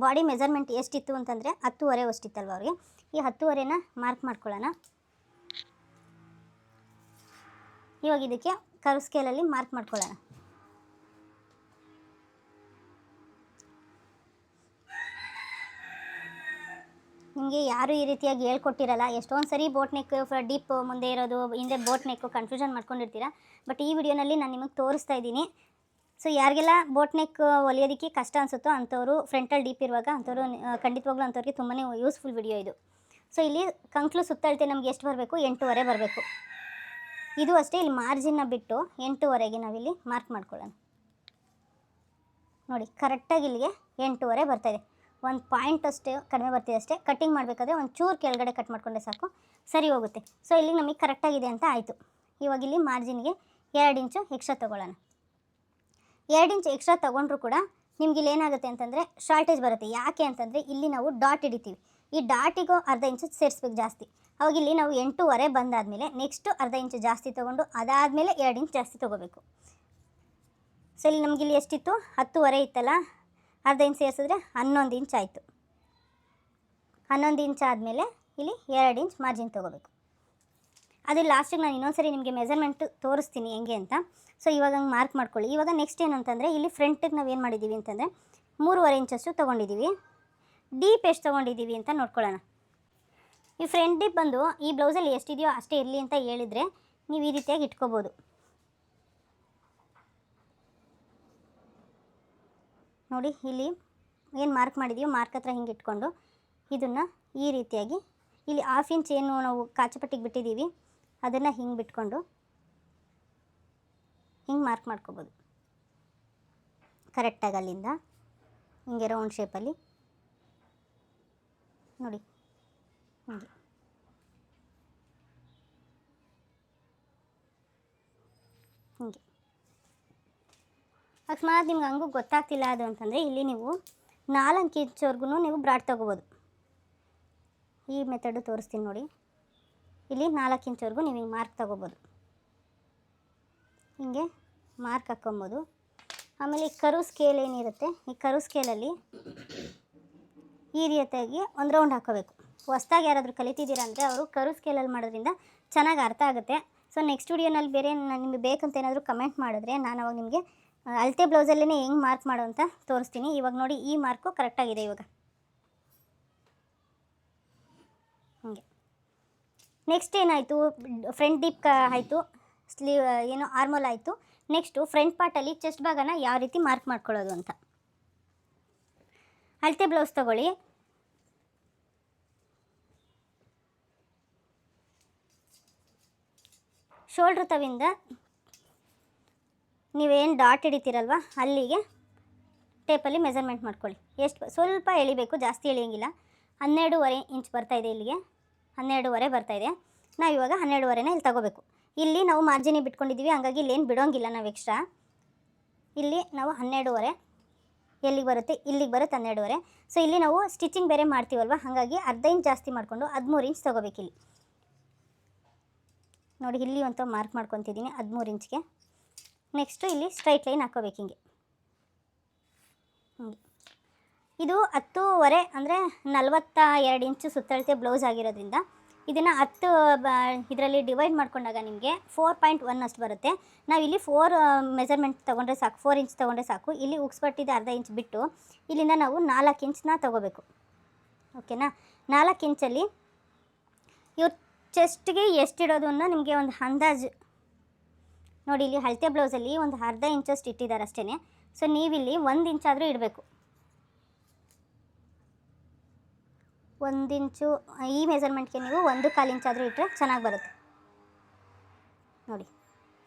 ಬಾಡಿ ಮೆಜರ್ಮೆಂಟ್ ಎಷ್ಟಿತ್ತು ಅಂತಂದರೆ 10.5 ಅಷ್ಟಿತ್ತಲ್ವ ಅವ್ರಿಗೆ. ಈ 10.5ನ ಮಾರ್ಕ್ ಮಾಡ್ಕೊಳ್ಳೋಣ. ಇವಾಗ ಇದಕ್ಕೆ ಕರ್ವ್ ಸ್ಕೇಲಲ್ಲಿ ಮಾರ್ಕ್ ಮಾಡ್ಕೊಳ್ಳೋಣ. ನಿಮಗೆ ಯಾರು ಈ ರೀತಿಯಾಗಿ ಹೇಳ್ಕೊಟ್ಟಿರಲ್ಲ, ಎಷ್ಟೊಂದು ಸರಿ ಬೋಟ್ ನೆಕ್ ಡೀಪ್ ಮುಂದೆ ಇರೋದು, ಹಿಂದೆ ಬೋಟ್ ನೆಕ್ಕು ಕನ್ಫ್ಯೂಷನ್ ಮಾಡ್ಕೊಂಡಿರ್ತೀರ. ಬಟ್ ಈ ವಿಡಿಯೋನಲ್ಲಿ ನಾನು ನಿಮಗೆ ತೋರಿಸ್ತಾ ಇದ್ದೀನಿ. ಸೊ ಯಾರಿಗೆಲ್ಲ ಬೋಟ್ ನೆಕ್ ಹೊಲಿಯೋದಕ್ಕೆ ಕಷ್ಟ ಅನಿಸುತ್ತೋ ಅಂಥವ್ರು, ಫ್ರಂಟಲ್ಲಿ ಡೀಪ್ ಇರುವಾಗ ಅಂಥವ್ರು ಖಂಡಿತವಾಗ್ಲೂ ಅಂಥವ್ರಿಗೆ ತುಂಬಾ ಯೂಸ್ಫುಲ್ ವಿಡಿಯೋ ಇದು. ಸೊ ಇಲ್ಲಿ ಕಂಕ್ಲು ಸುತ್ತಳತೆ ನಮಗೆ ಎಷ್ಟು ಬರಬೇಕು, 8.5 ಬರಬೇಕು. ಇದು ಅಷ್ಟೇ, ಇಲ್ಲಿ ಮಾರ್ಜಿನ್ನ ಬಿಟ್ಟು 8.5ಗೆ ನಾವಿಲ್ಲಿ ಮಾರ್ಕ್ ಮಾಡ್ಕೊಳ್ಳೋಣ. ನೋಡಿ ಕರೆಕ್ಟಾಗಿ ಇಲ್ಲಿಗೆ 8.5 ಬರ್ತಾಯಿದೆ. ಒಂದು ಪಾಯಿಂಟ್ ಅಷ್ಟೇ ಕಡಿಮೆ ಬರ್ತಿದೆ ಅಷ್ಟೇ. ಕಟ್ಟಿಂಗ್ ಮಾಡಬೇಕಾದ್ರೆ ಒಂದು ಚೂರು ಕೆಳಗಡೆ ಕಟ್ ಮಾಡಿಕೊಂಡ್ರೆ ಸಾಕು, ಸರಿ ಹೋಗುತ್ತೆ. ಸೊ ಇಲ್ಲಿ ನಮಗೆ ಕರೆಕ್ಟಾಗಿದೆ ಅಂತ ಆಯಿತು. ಇವಾಗ ಇಲ್ಲಿ ಮಾರ್ಜಿನ್ಗೆ 2 ಇಂಚು ಎಕ್ಸ್ಟ್ರಾ ತೊಗೊಳ್ಳೋಣ. 2 ಇಂಚ್ ಎಕ್ಸ್ಟ್ರಾ ತೊಗೊಂಡ್ರು ಕೂಡ ನಿಮ್ಗೆ ಇಲ್ಲಿ ಏನಾಗುತ್ತೆ ಅಂತಂದರೆ ಶಾರ್ಟೇಜ್ ಬರುತ್ತೆ. ಯಾಕೆ ಅಂತಂದರೆ ಇಲ್ಲಿ ನಾವು ಡಾಟ್ ಹಿಡಿತೀವಿ, ಈ ಡಾಟಿಗೂ ಅರ್ಧ ಇಂಚು ಸೇರಿಸ್ಬೇಕು ಜಾಸ್ತಿ. ಅವಾಗ ಇಲ್ಲಿ ನಾವು 8.5 ಬಂದಾದಮೇಲೆ ನೆಕ್ಸ್ಟು ಅರ್ಧ ಇಂಚು ಜಾಸ್ತಿ ತೊಗೊಂಡು ಅದಾದಮೇಲೆ 2 ಇಂಚ್ ಜಾಸ್ತಿ ತೊಗೋಬೇಕು. ಸೊ ಇಲ್ಲಿ ನಮಗಿಲ್ಲಿ ಎಷ್ಟಿತ್ತು, 10.5 ಇತ್ತಲ್ಲ, ಅರ್ಧ ಇಂಚ್ ಸೇರಿಸಿದ್ರೆ 11 ಇಂಚ್ ಆಯಿತು. 11 ಇಂಚ್ ಆದಮೇಲೆ ಇಲ್ಲಿ 2 ಇಂಚ್ ಮಾರ್ಜಿನ್ ತೊಗೋಬೇಕು. ಅದು ಲಾಸ್ಟಿಗೆ ನಾನು ಇನ್ನೊಂದು ಸರಿ ನಿಮಗೆ ಮೆಜರ್ಮೆಂಟ್ ತೋರಿಸ್ತೀನಿ ಹೆಂಗೆ ಅಂತ. ಸೊ ಇವಾಗ ಹಂಗೆ ಮಾರ್ಕ್ ಮಾಡ್ಕೊಳ್ಳಿ. ಇವಾಗ ನೆಕ್ಸ್ಟ್ ಏನು ಅಂತಂದರೆ ಇಲ್ಲಿ ಫ್ರಂಟಿಗೆ ನಾವು ಏನು ಮಾಡಿದ್ದೀವಿ ಅಂತಂದರೆ 3.5 ಇಂಚಷ್ಟು ತೊಗೊಂಡಿದ್ದೀವಿ. ಡೀಪ್ ಎಷ್ಟು ತೊಗೊಂಡಿದ್ದೀವಿ ಅಂತ ನೋಡ್ಕೊಳ್ಳೋಣ. ಈ ಫ್ರಂಟ್ ಡೀಪ್ ಬಂದು ಈ ಬ್ಲೌಸಲ್ಲಿ ಎಷ್ಟಿದೆಯೋ ಅಷ್ಟೇ ಇರಲಿ ಅಂತ ಹೇಳಿದರೆ ನೀವು ಈ ರೀತಿಯಾಗಿ ಇಟ್ಕೋಬೋದು. ನೋಡಿ ಇಲ್ಲಿ ಏನು ಮಾರ್ಕ್ ಮಾಡಿದ್ದೀವೋ ಮಾರ್ಕ್ ಹತ್ರ ಹಿಂಗೆ ಇಟ್ಕೊಂಡು ಇದನ್ನು ಈ ರೀತಿಯಾಗಿ ಇಲ್ಲಿ 1/2 ಇಂಚ್ ಏನು ನಾವು ಕಾಚಪಟ್ಟಿಗೆ ಬಿಟ್ಟಿದ್ದೀವಿ ಅದನ್ನು ಹಿಂಗೆ ಬಿಟ್ಕೊಂಡು ಹಿಂಗೆ ಮಾರ್ಕ್ ಮಾಡ್ಕೋಬೋದು. ಕರೆಕ್ಟಾಗಿ ಅಲ್ಲಿಂದ ಹಿಂಗೆ ರೌಂಡ್ ಶೇಪಲ್ಲಿ ನೋಡಿ ಹಿಂಗೆ ಹಿಂಗೆ. ಅಕಸ್ಮಾತ್ ನಿಮ್ಗೆ ಹಂಗೂ ಗೊತ್ತಾಗ್ತಿಲ್ಲ ಅದು ಅಂತಂದರೆ ಇಲ್ಲಿ ನೀವು 4 ಇಂಚ್ವರೆಗೂ ನೀವು ಬ್ರಾಡ್ ತೊಗೋಬೋದು. ಈ ಮೆಥಡು ತೋರಿಸ್ತೀನಿ ನೋಡಿ. ಇಲ್ಲಿ 4 ಇಂಚ್ವರೆಗೂ ನೀವು ಹಿಂಗೆ ಮಾರ್ಕ್ ತೊಗೋಬೋದು. ಹಿಂಗೆ ಮಾರ್ಕ್ ಹಾಕ್ಕೊಬೋದು. ಆಮೇಲೆ ಈ ಕರು ಸ್ಕೇಲ್ ಏನಿರುತ್ತೆ, ಈ ಕರು ಸ್ಕೇಲಲ್ಲಿ ಈ ರೀತಿಯಾಗಿ ಒಂದು ರೌಂಡ್ ಹಾಕೋಬೇಕು. ಹೊಸ್ದಾಗಿ ಯಾರಾದರೂ ಕಲಿತಿದ್ದೀರಾ ಅಂದರೆ ಅವರು ಕರು ಸ್ಕೇಲಲ್ಲಿ ಮಾಡೋದ್ರಿಂದ ಚೆನ್ನಾಗಿ ಅರ್ಥ ಆಗುತ್ತೆ. ಸೊ ನೆಕ್ಸ್ಟ್ ವಿಡಿಯೋನಲ್ಲಿ ಬೇರೆ ನಿಮಗೆ ಬೇಕಂತ ಏನಾದರೂ ಕಮೆಂಟ್ ಮಾಡಿದ್ರೆ ನಾನು ಅವಾಗ ನಿಮಗೆ ಅಳತೆ ಬ್ಲೌಸಲ್ಲೇ ಹೆಂಗೆ ಮಾರ್ಕ್ ಮಾಡೋ ಅಂತ ತೋರಿಸ್ತೀನಿ. ಇವಾಗ ನೋಡಿ ಈ ಮಾರ್ಕು ಕರೆಕ್ಟಾಗಿದೆ. ಇವಾಗ ಹೀಗೆ ನೆಕ್ಸ್ಟ್ ಏನಾಯಿತು, ಫ್ರಂಟ್ ಡೀಪ್ ಆಯಿತು, ಸ್ಲೀವ್ ಏನು ಆರ್ಮೋಲ್ ಆಯಿತು. ನೆಕ್ಸ್ಟು ಫ್ರಂಟ್ ಪಾರ್ಟಲ್ಲಿ ಚೆಸ್ಟ್ ಭಾಗನ ಯಾವ ರೀತಿ ಮಾರ್ಕ್ ಮಾಡ್ಕೊಳ್ಳೋದು ಅಂತ. ಅಳತೆ ಬ್ಲೌಸ್ ತೊಗೊಳ್ಳಿ. ಶೋಲ್ಡ್ರ್ ತವಿಂದ ನೀವೇನು ಡಾಟ್ ಹಿಡಿತೀರಲ್ವ ಅಲ್ಲಿಗೆ ಟೇಪಲ್ಲಿ ಮೆಜರ್ಮೆಂಟ್ ಮಾಡ್ಕೊಳ್ಳಿ. ಎಷ್ಟು ಸ್ವಲ್ಪ ಎಳಿಬೇಕು, ಜಾಸ್ತಿ ಎಳಿಯೋಂಗಿಲ್ಲ. 12.5 ಇಂಚ್ ಬರ್ತಾಯಿದೆ, ಇಲ್ಲಿಗೆ 12.5 ಬರ್ತಾಯಿದೆ. ನಾವು ಇವಾಗ 12.5ನ ಇಲ್ಲಿ ತಗೋಬೇಕು. ಇಲ್ಲಿ ನಾವು ಮಾರ್ಜಿನಿಗೆ ಬಿಟ್ಕೊಂಡಿದ್ದೀವಿ, ಹಂಗಾಗಿ ಇಲ್ಲೇನು ಬಿಡೋಂಗಿಲ್ಲ ನಾವು ಎಕ್ಸ್ಟ್ರಾ. ಇಲ್ಲಿ ನಾವು 12.5 ಎಲ್ಲಿಗೆ ಬರುತ್ತೆ, ಇಲ್ಲಿಗೆ ಬರುತ್ತೆ 12.5. ಸೊ ಇಲ್ಲಿ ನಾವು ಸ್ಟಿಚಿಂಗ್ ಬೇರೆ ಮಾಡ್ತೀವಲ್ವ, ಹಾಗಾಗಿ ಅರ್ಧ ಇಂಚ್ ಜಾಸ್ತಿ ಮಾಡಿಕೊಂಡು 13 ಇಂಚ್ ತೊಗೋಬೇಕಿಲ್ಲಿ. ನೋಡಿ ಇಲ್ಲಿ ಅಂತ ಮಾರ್ಕ್ ಮಾಡ್ಕೊತಿದ್ದೀನಿ 13 ಇಂಚ್ಗೆ. ನೆಕ್ಸ್ಟು ಇಲ್ಲಿ ಸ್ಟ್ರೈಟ್ ಲೈನ್ ಹಾಕೋಬೇಕು ಹಿಂಗೆ. ಇದು 10.5 ಅಂದರೆ 42 ಇಂಚು ಸುತ್ತಳತೆ ಬ್ಲೌಸ್ ಆಗಿರೋದ್ರಿಂದ ಇದನ್ನು 10 ಇದರಲ್ಲಿ ಡಿವೈಡ್ ಮಾಡ್ಕೊಂಡಾಗ ನಿಮಗೆ 4.1 ಅಷ್ಟು ಬರುತ್ತೆ. ನಾವಿಲ್ಲಿ 4 ಮೆಜರ್ಮೆಂಟ್ ತೊಗೊಂಡ್ರೆ ಸಾಕು, 4 ಇಂಚ್ ತೊಗೊಂಡ್ರೆ ಸಾಕು. ಇಲ್ಲಿ ಉಕ್ಸ್ಪಟ್ಟಿದ್ದು ಅರ್ಧ ಇಂಚ್ ಬಿಟ್ಟು ಇಲ್ಲಿಂದ ನಾವು 4 ಇಂಚನ್ನ ತೊಗೋಬೇಕು. ಓಕೆನಾ? 4 ಇಂಚಲ್ಲಿ ಇವ್ರು ಚೆಸ್ಟ್ಗೆ ಎಷ್ಟಿಡೋದು ಅನ್ನೋ ನಿಮಗೆ ಒಂದು ಅಂದಾಜು ನೋಡಿ. ಇಲ್ಲಿ ಅಳತೆ ಬ್ಲೌಸಲ್ಲಿ ಒಂದು ಅರ್ಧ ಇಂಚಷ್ಟು ಇಟ್ಟಿದ್ದಾರೆ ಅಷ್ಟೇ. ಸೊ ನೀವಿಲ್ಲಿ 1 ಇಂಚಾದರೂ ಇಡಬೇಕು. 1 ಇಂಚು ಈ ಮೆಜರ್ಮೆಂಟ್ಗೆ ನೀವು 1.25 ಇಂಚಾದರೂ ಇಟ್ಟರೆ ಚೆನ್ನಾಗಿ ಬರುತ್ತೆ ನೋಡಿ.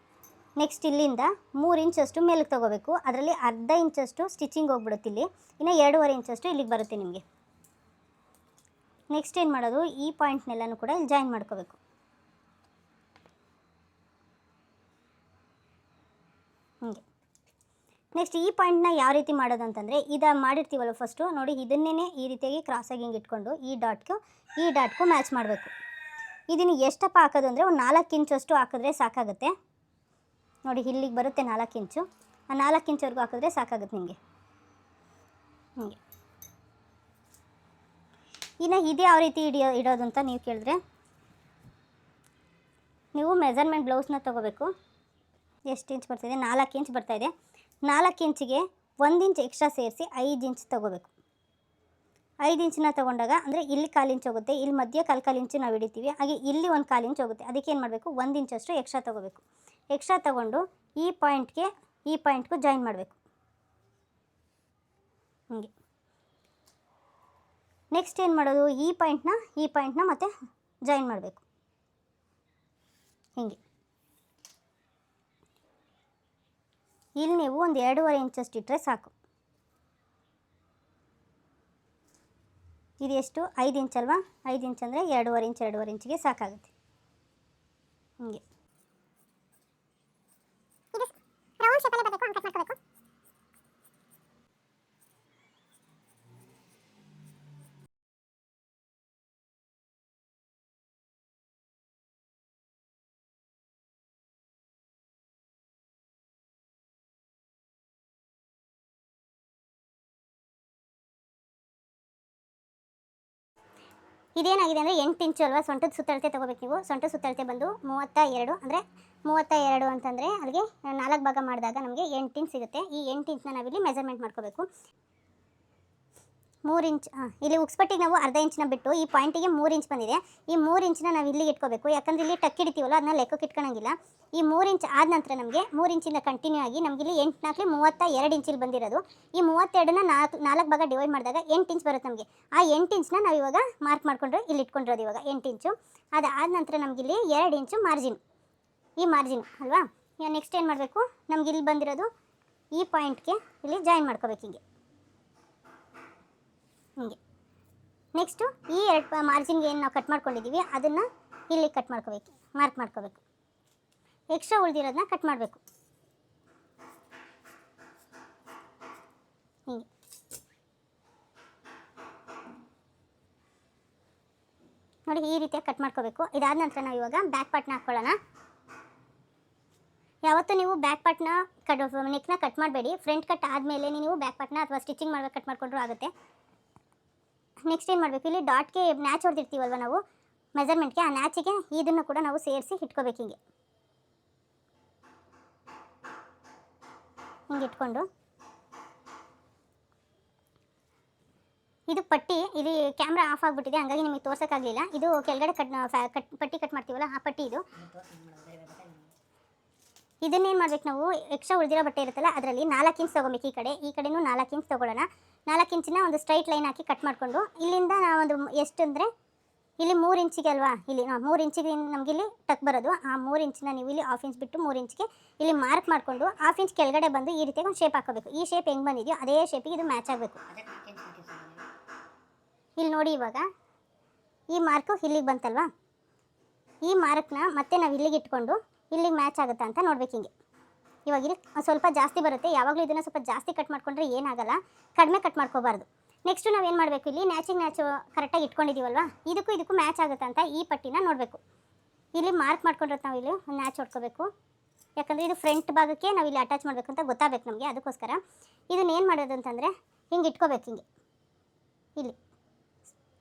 ನೆಕ್ಸ್ಟ್ ಇಲ್ಲಿಂದ 3 ಇಂಚಷ್ಟು ಮೇಲಕ್ಕೆ ತೊಗೋಬೇಕು. ಅದರಲ್ಲಿ ಅರ್ಧ ಇಂಚಷ್ಟು ಸ್ಟಿಚಿಂಗ್ ಹೋಗ್ಬಿಡುತ್ತೆ ಇಲ್ಲಿ, ಇನ್ನು 2.5 ಇಂಚಷ್ಟು ಇಲ್ಲಿಗೆ ಬರುತ್ತೆ ನಿಮಗೆ. ನೆಕ್ಸ್ಟ್ ಏನು ಮಾಡೋದು, ಈ ಪಾಯಿಂಟ್ನೆಲ್ಲನೂ ಕೂಡ ಇಲ್ಲಿ ಜಾಯಿನ್ ಮಾಡ್ಕೋಬೇಕು. ಹೀಗೆ ನೆಕ್ಸ್ಟ್ ಈ ಪಾಯಿಂಟ್ನ ಯಾವ ರೀತಿ ಮಾಡೋದು ಅಂತಂದರೆ, ಇದು ಮಾಡಿರ್ತೀವಲ್ಲ ಫಸ್ಟು ನೋಡಿ, ಇದನ್ನೇ ಈ ರೀತಿಯಾಗಿ ಕ್ರಾಸಾಗಿ ಹಿಂಗೆ ಇಟ್ಕೊಂಡು ಈ ಡಾಟ್ಗೂ ಮ್ಯಾಚ್ ಮಾಡಬೇಕು. ಇದನ್ನು ಎಷ್ಟಪ್ಪ ಹಾಕೋದು ಅಂದರೆ ಒಂದು 4 ಇಂಚಷ್ಟು ಹಾಕಿದ್ರೆ ಸಾಕಾಗುತ್ತೆ. ನೋಡಿ ಇಲ್ಲಿಗೆ ಬರುತ್ತೆ 4 ಇಂಚು, ಆ 4 ಇಂಚವರೆಗೂ ಹಾಕಿದ್ರೆ ಸಾಕಾಗುತ್ತೆ ನಿಮಗೆ. ಹೀಗೆ ಇನ್ನು ಇದು ಯಾವ ರೀತಿ ಇಡೋದು ಅಂತ ನೀವು ಕೇಳಿದ್ರೆ, ನೀವು ಮೆಜರ್ಮೆಂಟ್ ಬ್ಲೌಸ್ನ ತೊಗೋಬೇಕು. ಎಷ್ಟು ಇಂಚ್ ಬರ್ತಾಯಿದೆ, 4 ಇಂಚ್ ಬರ್ತಾಯಿದೆ. 4 ಇಂಚಿಗೆ 1 ಇಂಚ್ ಎಕ್ಸ್ಟ್ರಾ ಸೇರಿಸಿ 5 ಇಂಚ್ ತೊಗೋಬೇಕು. 5 ಇಂಚನ್ನ ತೊಗೊಂಡಾಗ ಅಂದರೆ ಇಲ್ಲಿ 1/4 ಇಂಚ್ ಹೋಗುತ್ತೆ, ಇಲ್ಲಿ ಮಧ್ಯೆ 1/4 ಇಂಚು ನಾವು ಹಿಡಿತೀವಿ, ಹಾಗೆ ಇಲ್ಲಿ 1/4 ಇಂಚ್ ಹೋಗುತ್ತೆ. ಅದಕ್ಕೆ ಏನು ಮಾಡಬೇಕು, 1 ಇಂಚಷ್ಟು ಎಕ್ಸ್ಟ್ರಾ ತೊಗೋಬೇಕು. ಎಕ್ಸ್ಟ್ರಾ ತೊಗೊಂಡು ಈ ಪಾಯಿಂಟ್ಗೂ ಜಾಯಿನ್ ಮಾಡಬೇಕು. ಹೀಗೆ ನೆಕ್ಸ್ಟ್ ಏನು ಮಾಡೋದು, ಈ ಪಾಯಿಂಟ್ನ ಮತ್ತೆ ಜಾಯಿನ್ ಮಾಡಬೇಕು. ಹೀಗೆ ಇಲ್ಲಿ ನೀವು ಒಂದು 2.5 ಇಂಚಷ್ಟು ಇಟ್ಟರೆ ಸಾಕು. ಇದು ಎಷ್ಟು, 5 ಇಂಚ್ ಅಲ್ವಾ, 5 ಇಂಚ್ ಅಂದರೆ 2.5 ಇಂಚಿಗೆ ಸಾಕಾಗುತ್ತೆ. ಹೀಗೆ ಇದೇನಾಗಿದೆ ಅಂದರೆ 8 ಇಂಚು ಅಲ್ವಾ, ಸೊಂಟದ ಸುತ್ತಳತೆ ತೊಗೋಬೇಕು ನೀವು. ಸೊಂಟದ ಸುತ್ತಳತೆ ಬಂದು 32, ಅಂದರೆ 32 ಅಂತಂದರೆ ಅಲ್ಲಿಗೆ 4 ಭಾಗ ಮಾಡಿದಾಗ ನಮಗೆ 8 ಇಂಚ್ ಸಿಗುತ್ತೆ. ಈ 8 ಇಂಚನ್ನ ನಾವಿಲ್ಲಿ ಮೆಜರ್ಮೆಂಟ್ ಮಾಡ್ಕೋಬೇಕು. 3 ಇಂಚ್ ಇಲ್ಲಿ ಉಕ್ಸ್ಪಟ್ಟಿಗೆ ನಾವು ಅರ್ಧ ಇಂಚನ್ನ ಬಿಟ್ಟು ಈ ಪಾಯಿಂಟಿಗೆ 3 ಇಂಚ್ ಬಂದಿದೆ. ಈ 3 ಇಂಚನ್ನ ನಾವು ಇಲ್ಲಿಗೆ ಇಟ್ಕೋಬೇಕು, ಯಾಕಂದರೆ ಇಲ್ಲಿ ಟಕ್ ಹಿಡಿತೀವಲ್ಲ ಅದನ್ನ ಲೆಕ್ಕಕ್ಕೆ ಇಟ್ಕೊಳಂಗಿಲ್ಲ. ಈ 3 ಇಂಚ್ ಆದ ನಂತರ ನಮಗೆ 3 ಇಂಚಿಂದ ಕಂಟಿನ್ಯೂ ಆಗಿ ನಮಗೆ ಇಲ್ಲಿ 8 4 32 ಇಂಚಿಲ್ಲಿ ಬಂದಿರೋದು. ಈ 32ನ 4 ಭಾಗ ಡಿವೈಡ್ ಮಾಡಿದಾಗ 8 ಇಂಚ್ ಬರುತ್ತೆ ನಮಗೆ. ಆ 8 ಇಂಚನ್ನ ನಾವು ಇವಾಗ ಮಾರ್ಕ್ ಮಾಡಿಕೊಂಡ್ರೆ ಇಲ್ಲಿ ಇಟ್ಕೊಂಡಿರೋದು ಇವಾಗ 8 ಇಂಚು. ಅದಾದ ನಂತರ ನಮಗಿಲ್ಲಿ 2 ಇಂಚು ಮಾರ್ಜಿನ್, ಈ ಮಾರ್ಜಿನ್ ಅಲ್ವಾ. ನೆಕ್ಸ್ಟ್ ಏನು ಮಾಡಬೇಕು, ನಮ್ಗೆ ಇಲ್ಲಿ ಬಂದಿರೋದು ಈ ಪಾಯಿಂಟ್ಗೆ ಇಲ್ಲಿ ಜಾಯಿನ್ ಮಾಡ್ಕೋಬೇಕು. ಹಿಂಗೆ ನೆಕ್ಸ್ಟು ಈ 2 ಮಾರ್ಜಿನ್ಗೆ ಏನು ನಾವು ಕಟ್ ಮಾಡ್ಕೊಂಡಿದ್ದೀವಿ ಅದನ್ನು ಇಲ್ಲಿ ಕಟ್ ಮಾಡ್ಕೋಬೇಕು, ಮಾರ್ಕ್ ಮಾಡ್ಕೋಬೇಕು. ಎಕ್ಸ್ಟ್ರಾ ಉಳಿದಿರೋದನ್ನ ಕಟ್ ಮಾಡಬೇಕು. ಹೀಗೆ ನೋಡಿ ಈ ರೀತಿಯಾಗಿ ಕಟ್ ಮಾಡ್ಕೋಬೇಕು. ಇದಾದ ನಂತರ ನಾವು ಇವಾಗ ಬ್ಯಾಕ್ ಪಾರ್ಟ್ನ ಹಾಕ್ಕೊಳ್ಳೋಣ. ಯಾವತ್ತೂ ನೀವು ಬ್ಯಾಕ್ ಪಾರ್ಟ್ನ ನೆಕ್ನ ಕಟ್ ಮಾಡಬೇಡಿ. ಫ್ರಂಟ್ ಕಟ್ ಆದಮೇಲೆ ನೀವು ಬ್ಯಾಕ್ ಪಾರ್ಟ್ನ ಅಥವಾ ಸ್ಟಿಚಿಂಗ್ ಮಾಡ್ಬೇಕು ಕಟ್ ಮಾಡಿಕೊಂಡ್ರೂ ಆಗುತ್ತೆ. ನೆಕ್ಸ್ಟ್ ಏನು ಮಾಡಬೇಕು, ಇಲ್ಲಿ ಡಾಟ್ಗೆ ನ್ಯಾಚ್ ಹೊಡೆದಿರ್ತೀವಲ್ವ ನಾವು ಮೆಜರ್ಮೆಂಟ್ಗೆ, ಆ ನ್ಯಾಚಿಗೆ ಇದನ್ನು ಕೂಡ ನಾವು ಸೇರಿಸಿ ಇಟ್ಕೋಬೇಕು. ಹಿಂಗೆ ಇಟ್ಕೊಂಡು ಇದು ಪಟ್ಟಿ, ಇಲ್ಲಿ ಕ್ಯಾಮ್ರಾ ಆಫ್ ಆಗಿಬಿಟ್ಟಿದೆ ಹಾಗಾಗಿ ನಿಮಗೆ ತೋರ್ಸೋಕ್ಕಾಗಲಿಲ್ಲ. ಇದು ಕೆಳಗಡೆ ಪಟ್ಟಿ ಕಟ್ ಮಾಡ್ತೀವಲ್ಲ ಆ ಪಟ್ಟಿ ಇದು. ಇದನ್ನೇನು ಮಾಡ್ಬೇಕು, ನಾವು ಎಕ್ಸ್ಟ್ರಾ ಉಳಿದಿರೋ ಬಟ್ಟೆ ಇರುತ್ತಲ್ಲ ಅದರಲ್ಲಿ 4 ಇಂಚ್ ತೊಗೊಬೇಕು. ಈ ಕಡೆನೂ 4 ಇಂಚ್ ತೊಗೊಳ್ಳೋಣ. 4 ಇಂಚಿನ ಒಂದು ಸ್ಟ್ರೈಟ್ ಲೈನ್ ಹಾಕಿ ಕಟ್ ಮಾಡಿಕೊಂಡು ಇಲ್ಲಿಂದ ನಾವೊಂದು ಎಷ್ಟು ಅಂದರೆ ಇಲ್ಲಿ 3 ಇಂಚಿಗೆ ಅಲ್ವಾ, ಇಲ್ಲಿ 3 ಇಂಚಿಗೆ ನಮಗೆ ಇಲ್ಲಿ ಟಕ್ ಬರೋದು. ಆ 3 ಇಂಚನ್ನ ನೀವು ಇಲ್ಲಿ 1/2 ಇಂಚ್ ಬಿಟ್ಟು 3 ಇಂಚ್ಗೆ ಇಲ್ಲಿ ಮಾರ್ಕ್ ಮಾಡಿಕೊಂಡು 1/2 ಇಂಚ್ ಕೆಳಗಡೆ ಬಂದು ಈ ರೀತಿಯಾಗಿ ಒಂದು ಶೇಪ್ ಹಾಕೋಬೇಕು. ಈ ಶೇಪ್ ಹೆಂಗೆ ಬಂದಿದೆಯೋ ಅದೇ ಶೇಪಿಗೆ ಇದು ಮ್ಯಾಚ್ ಆಗಬೇಕು. ಇಲ್ಲಿ ನೋಡಿ ಇವಾಗ ಈ ಮಾರ್ಕು ಇಲ್ಲಿಗೆ ಬಂತಲ್ವಾ, ಈ ಮಾರ್ಕ್ನ ಮತ್ತೆ ನಾವು ಇಲ್ಲಿಗೆ ಇಟ್ಕೊಂಡು ಇಲ್ಲಿಗೆ ಮ್ಯಾಚ್ ಆಗುತ್ತಾ ಅಂತ ನೋಡ್ಬೇಕು. ಹಿಂಗೆ ಇವಾಗ ಇಲ್ಲಿ ಸ್ವಲ್ಪ ಜಾಸ್ತಿ ಬರುತ್ತೆ. ಯಾವಾಗಲೂ ಇದನ್ನು ಸ್ವಲ್ಪ ಜಾಸ್ತಿ ಕಟ್ ಮಾಡ್ಕೊಂಡ್ರೆ ಏನಾಗಲ್ಲ, ಕಡಿಮೆ ಕಟ್ ಮಾಡ್ಕೋಬಾರ್ದು. ನೆಕ್ಸ್ಟು ನಾವೇನು ಮಾಡಬೇಕು, ಇಲ್ಲಿ ನ್ಯಾಚು ಕರೆಕ್ಟಾಗಿ ಇಟ್ಕೊಂಡಿದ್ದೀವಲ್ವ, ಇದಕ್ಕೂ ಮ್ಯಾಚ್ ಆಗುತ್ತಾ ಅಂತ ಈ ಪಟ್ಟಿನ ನೋಡಬೇಕು. ಇಲ್ಲಿ ಮಾರ್ಕ್ ಮಾಡ್ಕೊಂಡಿರೋದು ನಾವು ಇಲ್ಲಿ ನ್ಯಾಚ್ ಹೊಡ್ಕೋಬೇಕು. ಯಾಕಂದರೆ ಇದು ಫ್ರಂಟ್ ಭಾಗಕ್ಕೆ ನಾವು ಇಲ್ಲಿ ಅಟ್ಯಾಚ್ ಮಾಡಬೇಕು ಅಂತ ಗೊತ್ತಾಗಬೇಕು ನಮಗೆ. ಅದಕ್ಕೋಸ್ಕರ ಇದನ್ನೇನು ಮಾಡೋದು ಅಂತಂದರೆ ಹಿಂಗೆ ಇಟ್ಕೋಬೇಕು. ಇಲ್ಲಿ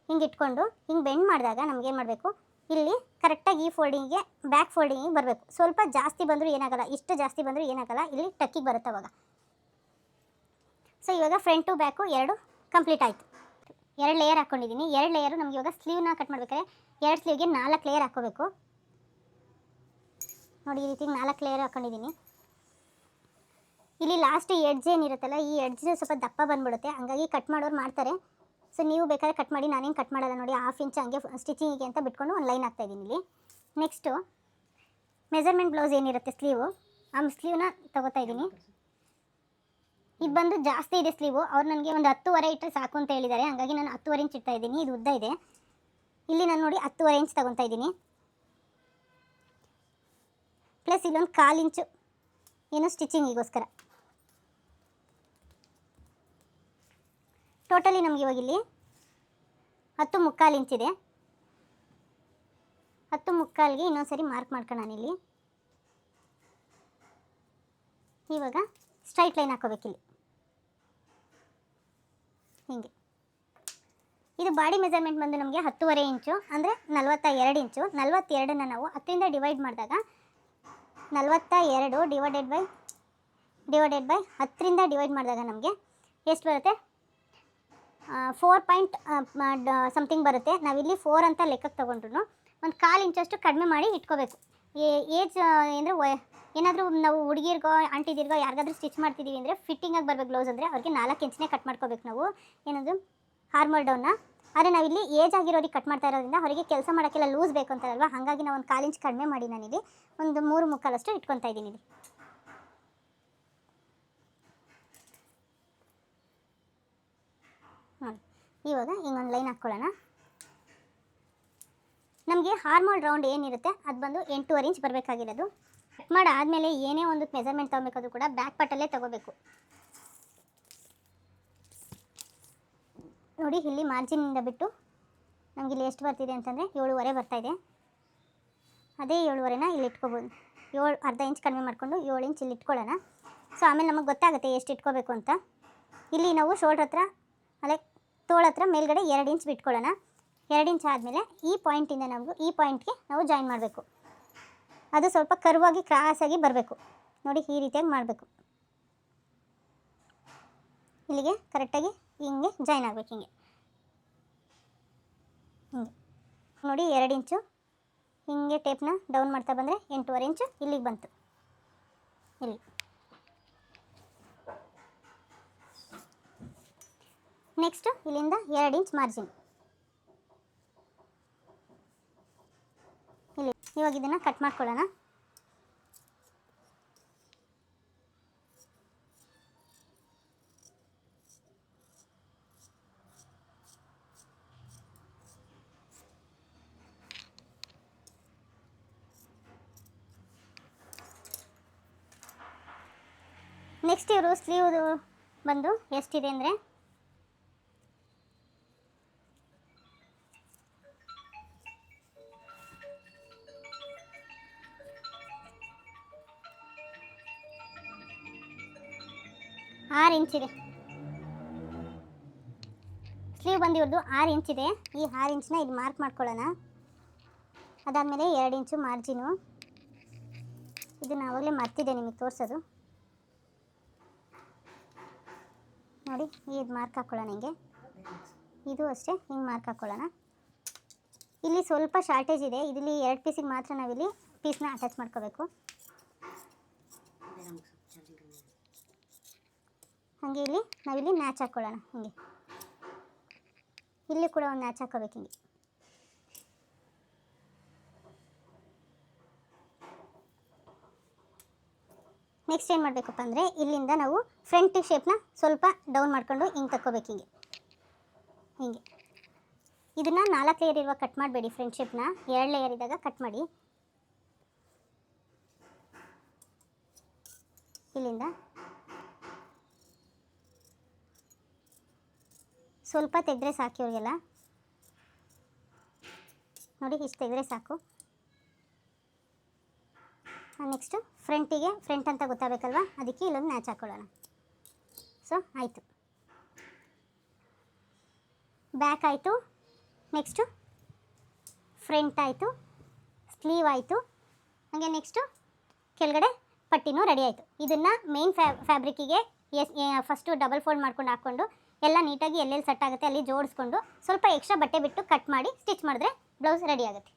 ಹಿಂಗೆ ಇಟ್ಕೊಂಡು ಹಿಂಗೆ ಬೆಂಡ್ ಮಾಡಿದಾಗ ನಮಗೇನು ಮಾಡಬೇಕು, ಇಲ್ಲಿ ಕರೆಕ್ಟಾಗಿ ಈ ಫೋಲ್ಡಿಂಗಿಗೆ ಬ್ಯಾಕ್ ಫೋಲ್ಡಿಂಗಿಗೆ ಬರಬೇಕು. ಸ್ವಲ್ಪ ಜಾಸ್ತಿ ಬಂದರೂ ಏನಾಗಲ್ಲ, ಇಷ್ಟು ಜಾಸ್ತಿ ಬಂದರೂ ಏನಾಗಲ್ಲ, ಇಲ್ಲಿ ಟಕ್ಕಿಗೆ ಬರುತ್ತೆ ಅವಾಗ. ಸೊ ಇವಾಗ ಫ್ರಂಟು ಬ್ಯಾಕು 2 ಕಂಪ್ಲೀಟ್ ಆಯಿತು. 2 ಲೇಯರ್ ಹಾಕ್ಕೊಂಡಿದ್ದೀನಿ. 2 ಲೇಯರು ನಮ್ಗೆ ಇವಾಗ ಸ್ಲೀವ್ನ ಕಟ್ ಮಾಡಬೇಕಾದ್ರೆ 2 ಸ್ಲೀವ್ಗೆ 4 ಲೇಯರ್ ಹಾಕ್ಕೋಬೇಕು. ನೋಡಿ ಈ ರೀತಿ 4 ಲೇಯರ್ ಹಾಕ್ಕೊಂಡಿದ್ದೀನಿ. ಇಲ್ಲಿ ಲಾಸ್ಟ್ ಎಡ್ಜ್ ಏನಿರುತ್ತಲ್ಲ, ಈ ಎಡ್ಜ್ ಸ್ವಲ್ಪ ದಪ್ಪ ಬಂದ್ಬಿಡುತ್ತೆ, ಹಂಗಾಗಿ ಕಟ್ ಮಾಡೋರು ಮಾಡ್ತಾರೆ. ಸೊ ನೀವು ಬೇಕಾದ್ರೆ ಕಟ್ ಮಾಡಿ, ನಾನೇನು ಕಟ್ ಮಾಡಲ್ಲ ನೋಡಿ. 1/2 ಇಂಚ್ ಹಂಗೆ ಸ್ಟಿಚಿಂಗಿಗೆ ಅಂತ ಬಿಟ್ಕೊಂಡು ಒಂದು ಲೈನ್ ಹಾಕ್ತಾಯಿದ್ದೀನಿ ಇಲ್ಲಿ. ನೆಕ್ಸ್ಟು ಮೆಜರ್ಮೆಂಟ್ ಬ್ಲೌಸ್ ಏನಿರುತ್ತೆ ಸ್ಲೀವು ಆ ಸ್ಲೀವ್ನ ತಗೋತಾ ಇದ್ದೀನಿ. ಇದು ಬಂದು ಜಾಸ್ತಿ ಇದೆ ಸ್ಲೀವು. ಅವ್ರು ನನಗೆ ಒಂದು 10.5 ಇಟ್ಟರೆ ಸಾಕು ಅಂತ ಹೇಳಿದ್ದಾರೆ. ಹಾಗಾಗಿ ನಾನು 10.5 ಇಂಚ್ ಇಡ್ತಾ ಇದ್ದೀನಿ. ಇದು ಉದ್ದ ಇದೆ. ಇಲ್ಲಿ ನಾನು ನೋಡಿ 10.5 ಇಂಚ್ ತಗೊತಾ ಇದ್ದೀನಿ. ಪ್ಲಸ್ ಇಲ್ಲೊಂದು 1/4 ಇಂಚು ಏನು ಸ್ಟಿಚಿಂಗಿಗೋಸ್ಕರ. ಟೋಟಲಿ ನಮಗೆ ಇವಾಗ ಇಲ್ಲಿ 10.75 ಇಂಚಿದೆ. 10.75ಗೆ ಇನ್ನೊಂದ್ಸರಿ ಮಾರ್ಕ್ ಮಾಡ್ಕೊಂಡು ನಾನಿಲ್ಲಿ ಇವಾಗ ಸ್ಟ್ರೈಟ್ ಲೈನ್ ಹಾಕೋಬೇಕಿಲ್ಲಿ ಹೀಗೆ. ಇದು ಬಾಡಿ ಮೆಜರ್ಮೆಂಟ್ ಬಂದು ನಮಗೆ 10.5 ಇಂಚು ಅಂದರೆ 42 ಇಂಚು. 42ನ್ನು ನಾವು 10ರಿಂದ ಡಿವೈಡ್ ಮಾಡಿದಾಗ 42 ಡಿವೈಡೆಡ್ ಬೈ 10ರಿಂದ ಡಿವೈಡ್ ಮಾಡಿದಾಗ ನಮಗೆ ಎಷ್ಟು ಬರುತ್ತೆ? 4 ಸಮಥಿಂಗ್ ಬರುತ್ತೆ. ನಾವಿಲ್ಲಿ 4 ಅಂತ ಲೆಕ್ಕಕ್ಕೆ ತೊಗೊಂಡ್ರು ಒಂದು 1/4 ಇಂಚಷ್ಟು ಕಡಿಮೆ ಮಾಡಿ ಇಟ್ಕೋಬೇಕು. ಏಜ್ ಅಂದರೆ ಏನಾದರೂ ನಾವು ಹುಡುಗಿರ್ಗೋ ಆಂಟಿದಿರ್ಗೋ ಯಾರಿಗಾದ್ರೂ ಸ್ಟಿಚ್ ಮಾಡ್ತಿದ್ದೀವಿ ಅಂದರೆ ಫಿಟ್ಟಿಂಗಾಗಿ ಬರಬೇಕು ಬ್ಲೌಸ್ ಅಂದರೆ ಅವ್ರಿಗೆ 4 ಇಂಚನೇ ಕಟ್ ಮಾಡ್ಕೋಬೇಕು ನಾವು ಏನದು ಹಾರ್ಮೋಲ್ ಡೌನ್ನ. ಆದರೆ ನಾವಿಲ್ಲಿ ಏಜ್ ಆಗಿರೋರಿಗೆ ಕಟ್ ಮಾಡ್ತಾ ಇರೋದ್ರಿಂದ ಅವರಿಗೆ ಕೆಲಸ ಮಾಡೋಕ್ಕೆಲ್ಲ ಲೂಸ್ ಬೇಕು ಅಂತಾರಲ್ವ, ಹಾಗಾಗಿ ನಾವು ಒಂದು 1/4 ಇಂಚ್ ಕಡಿಮೆ ಮಾಡಿ ನಾನಿಲ್ಲಿ ಒಂದು 3/4 ಇಟ್ಕೊತಾ ಇದ್ದೀನಿ ಇಲ್ಲಿ. ನೋಡಿ ಇವಾಗ ಹಿಂಗೊಂದು ಲೈನ್ ಹಾಕ್ಕೊಳ್ಳೋಣ. ನಮಗೆ ಹಾರ್ಮೋಲ್ ರೌಂಡ್ ಏನಿರುತ್ತೆ ಅದು ಬಂದು 8.5 ಇಂಚ್ ಬರಬೇಕಾಗಿರೋದು. ಕಟ್ ಮಾಡಿ ಆದಮೇಲೆ ಏನೇ ಒಂದು ಮೆಜರ್ಮೆಂಟ್ ತೊಗೊಬೇಕಾದ್ರೂ ಕೂಡ ಬ್ಯಾಕ್ ಪಾರ್ಟಲ್ಲೇ ತೊಗೋಬೇಕು. ನೋಡಿ ಇಲ್ಲಿ ಮಾರ್ಜಿನಿಂದ ಬಿಟ್ಟು ನಮಗಿಲ್ಲಿ ಎಷ್ಟು ಬರ್ತಿದೆ ಅಂತಂದರೆ 7.5 ಬರ್ತಾಯಿದೆ. ಅದೇ 7.5ನ ಇಲ್ಲಿ ಇಟ್ಕೋಬೋದು. 7 ಇಂಚ್ ಕಡಿಮೆ ಮಾಡಿಕೊಂಡು 7 ಇಂಚ್ ಇಲ್ಲಿ ಇಟ್ಕೊಳ್ಳೋಣ. ಸೊ ಆಮೇಲೆ ನಮಗೆ ಗೊತ್ತಾಗುತ್ತೆ ಎಷ್ಟು ಇಟ್ಕೋಬೇಕು ಅಂತ. ಇಲ್ಲಿ ನಾವು ಶೋಲ್ಡ್ರ್ ಹತ್ರ ಅಲ್ಲೇ ತೋಳ ಹತ್ರ ಮೇಲ್ಗಡೆ 2 ಇಂಚ್ ಬಿಟ್ಕೊಳ್ಳೋಣ. 2 ಇಂಚ್ ಆದಮೇಲೆ ಈ ಪಾಯಿಂಟಿಂದ ಈ ಪಾಯಿಂಟ್ಗೆ ನಾವು ಜಾಯಿನ್ ಮಾಡಬೇಕು. ಅದು ಸ್ವಲ್ಪ ಕರ್ವಾಗಿ ಕ್ರಾಸಾಗಿ ಬರಬೇಕು. ನೋಡಿ ಈ ರೀತಿಯಾಗಿ ಮಾಡಬೇಕು. ಇಲ್ಲಿಗೆ ಕರೆಕ್ಟಾಗಿ ಹಿಂಗೆ ಜಾಯಿನ್ ಆಗಬೇಕು. ಹಿಂಗೆ ನೋಡಿ 2 ಇಂಚು ಹಿಂಗೆ ಟೇಪ್ನ ಡೌನ್ ಮಾಡ್ತಾ ಬಂದರೆ 8.5 ಇಂಚು ಇಲ್ಲಿಗೆ ಬಂತು. ಇಲ್ಲಿ ನೆಕ್ಸ್ಟು ಇಲ್ಲಿಂದ 2 ಇಂಚ್ ಮಾರ್ಜಿನ್ ಇಲ್ಲಿ. ಇವಾಗ ಇದನ್ನು ಕಟ್ ಮಾಡ್ಕೊಳ್ಳೋಣ. ನೆಕ್ಸ್ಟ್ ಇವರು ಸ್ಲೀವ್ ಬಂದು ಎಷ್ಟಿದೆ ಅಂದರೆ ಆರು ಇಂಚಿದೆ. ಸ್ಲೀವ್ ಬಂದು ಇವ್ರದ್ದು 6 ಇಂಚಿದೆ. ಈ 6 ಇಂಚನ್ನ ಇಲ್ಲಿ ಮಾರ್ಕ್ ಮಾಡ್ಕೊಳ್ಳೋಣ. ಅದಾದಮೇಲೆ 2 ಇಂಚು ಮಾರ್ಜಿನು. ಇದನ್ನು ಆವಾಗಲೇ ಮರ್ತಿದ್ದೆ ನಿಮಗೆ ತೋರಿಸೋದು. ನೋಡಿ ಇದು ಮಾರ್ಕ್ ಹಾಕ್ಕೊಳ್ಳೋಣ. ಹಿಂಗೆ ಇದು ಅಷ್ಟೇ ಹಿಂಗೆ ಮಾರ್ಕ್ ಹಾಕ್ಕೊಳ್ಳೋಣ. ಇಲ್ಲಿ ಸ್ವಲ್ಪ ಶಾರ್ಟೇಜ್ ಇದೆ. ಇಲ್ಲಿ 2 ಪೀಸಿಗೆ ಮಾತ್ರ ನಾವಿಲ್ಲಿ ಪೀಸ್ನ ಅಟ್ಯಾಚ್ ಮಾಡ್ಕೋಬೇಕು. ಹಾಗೆ ಇಲ್ಲಿ ನಾವಿಲ್ಲಿ ನ್ಯಾಚ್ ಹಾಕ್ಕೊಳ್ಳೋಣ. ಹಿಂಗೆ ಇಲ್ಲಿ ಕೂಡ ಒಂದು ನ್ಯಾಚ್ ಹಾಕೋಬೇಕು. ಹಿಂಗೆ ನೆಕ್ಸ್ಟ್ ಏನು ಮಾಡಬೇಕಪ್ಪ ಅಂದರೆ ಇಲ್ಲಿಂದ ನಾವು ಫ್ರಂಟ್ ಶೇಪ್ನ ಸ್ವಲ್ಪ ಡೌನ್ ಮಾಡ್ಕೊಂಡು ಹಿಂಗೆ ತಕ್ಕೋಬೇಕು. ಹಿಂಗೆ ಹಿಂಗೆ ಇದನ್ನು 4 ಲೇಯರ್ ಇರುವಾಗ ಕಟ್ ಮಾಡಬೇಡಿ. ಫ್ರಂಟ್ ಶೇಪ್ನ 2 ಲೇಯರ್ ಇದ್ದಾಗ ಕಟ್ ಮಾಡಿ. ಇಲ್ಲಿಂದ ಸ್ವಲ್ಪ ತೆಗೆದ್ರೆ ಸಾಕು ಇವ್ರಿಗೆಲ್ಲ. ನೋಡಿ ಇಷ್ಟು ತೆಗೆದ್ರೆ ಸಾಕು. ನೆಕ್ಸ್ಟು ಫ್ರಂಟಿಗೆ ಫ್ರಂಟ್ ಅಂತ ಗೊತ್ತಾಗಬೇಕಲ್ವ, ಅದಕ್ಕೆ ಇಲ್ಲೊಂದು ನ್ಯಾಚ್ ಹಾಕ್ಕೊಳ್ಳೋಣ. ಸೊ ಆಯಿತು, ಬ್ಯಾಕ್ ಆಯಿತು. ನೆಕ್ಸ್ಟು ಫ್ರಂಟ್ ಆಯಿತು, ಸ್ಲೀವ್ ಆಯಿತು. ಹಾಗೆ ನೆಕ್ಸ್ಟು ಕೆಳಗಡೆ ಪಟ್ಟಿನೂ ರೆಡಿ ಆಯಿತು. ಇದನ್ನು ಮೇನ್ ಫ್ಯಾಬ್ರಿಕ್ಕಿಗೆ ಫಸ್ಟು ಡಬಲ್ ಫೋಲ್ಡ್ ಮಾಡ್ಕೊಂಡು ಹಾಕ್ಕೊಂಡು ಎಲ್ಲ ನೀಟಾಗಿ ಎಲ್ಲೆಲ್ಲಿ ಸೆಟ್ ಆಗುತ್ತೆ ಅಲ್ಲಿ ಜೋಡಿಸ್ಕೊಂಡು ಸ್ವಲ್ಪ ಎಕ್ಸ್ಟ್ರಾ ಬಟ್ಟೆ ಬಿಟ್ಟು ಕಟ್ ಮಾಡಿ ಸ್ಟಿಚ್ ಮಾಡಿದ್ರೆ ಬ್ಲೌಸ್ ರೆಡಿ ಆಗುತ್ತೆ.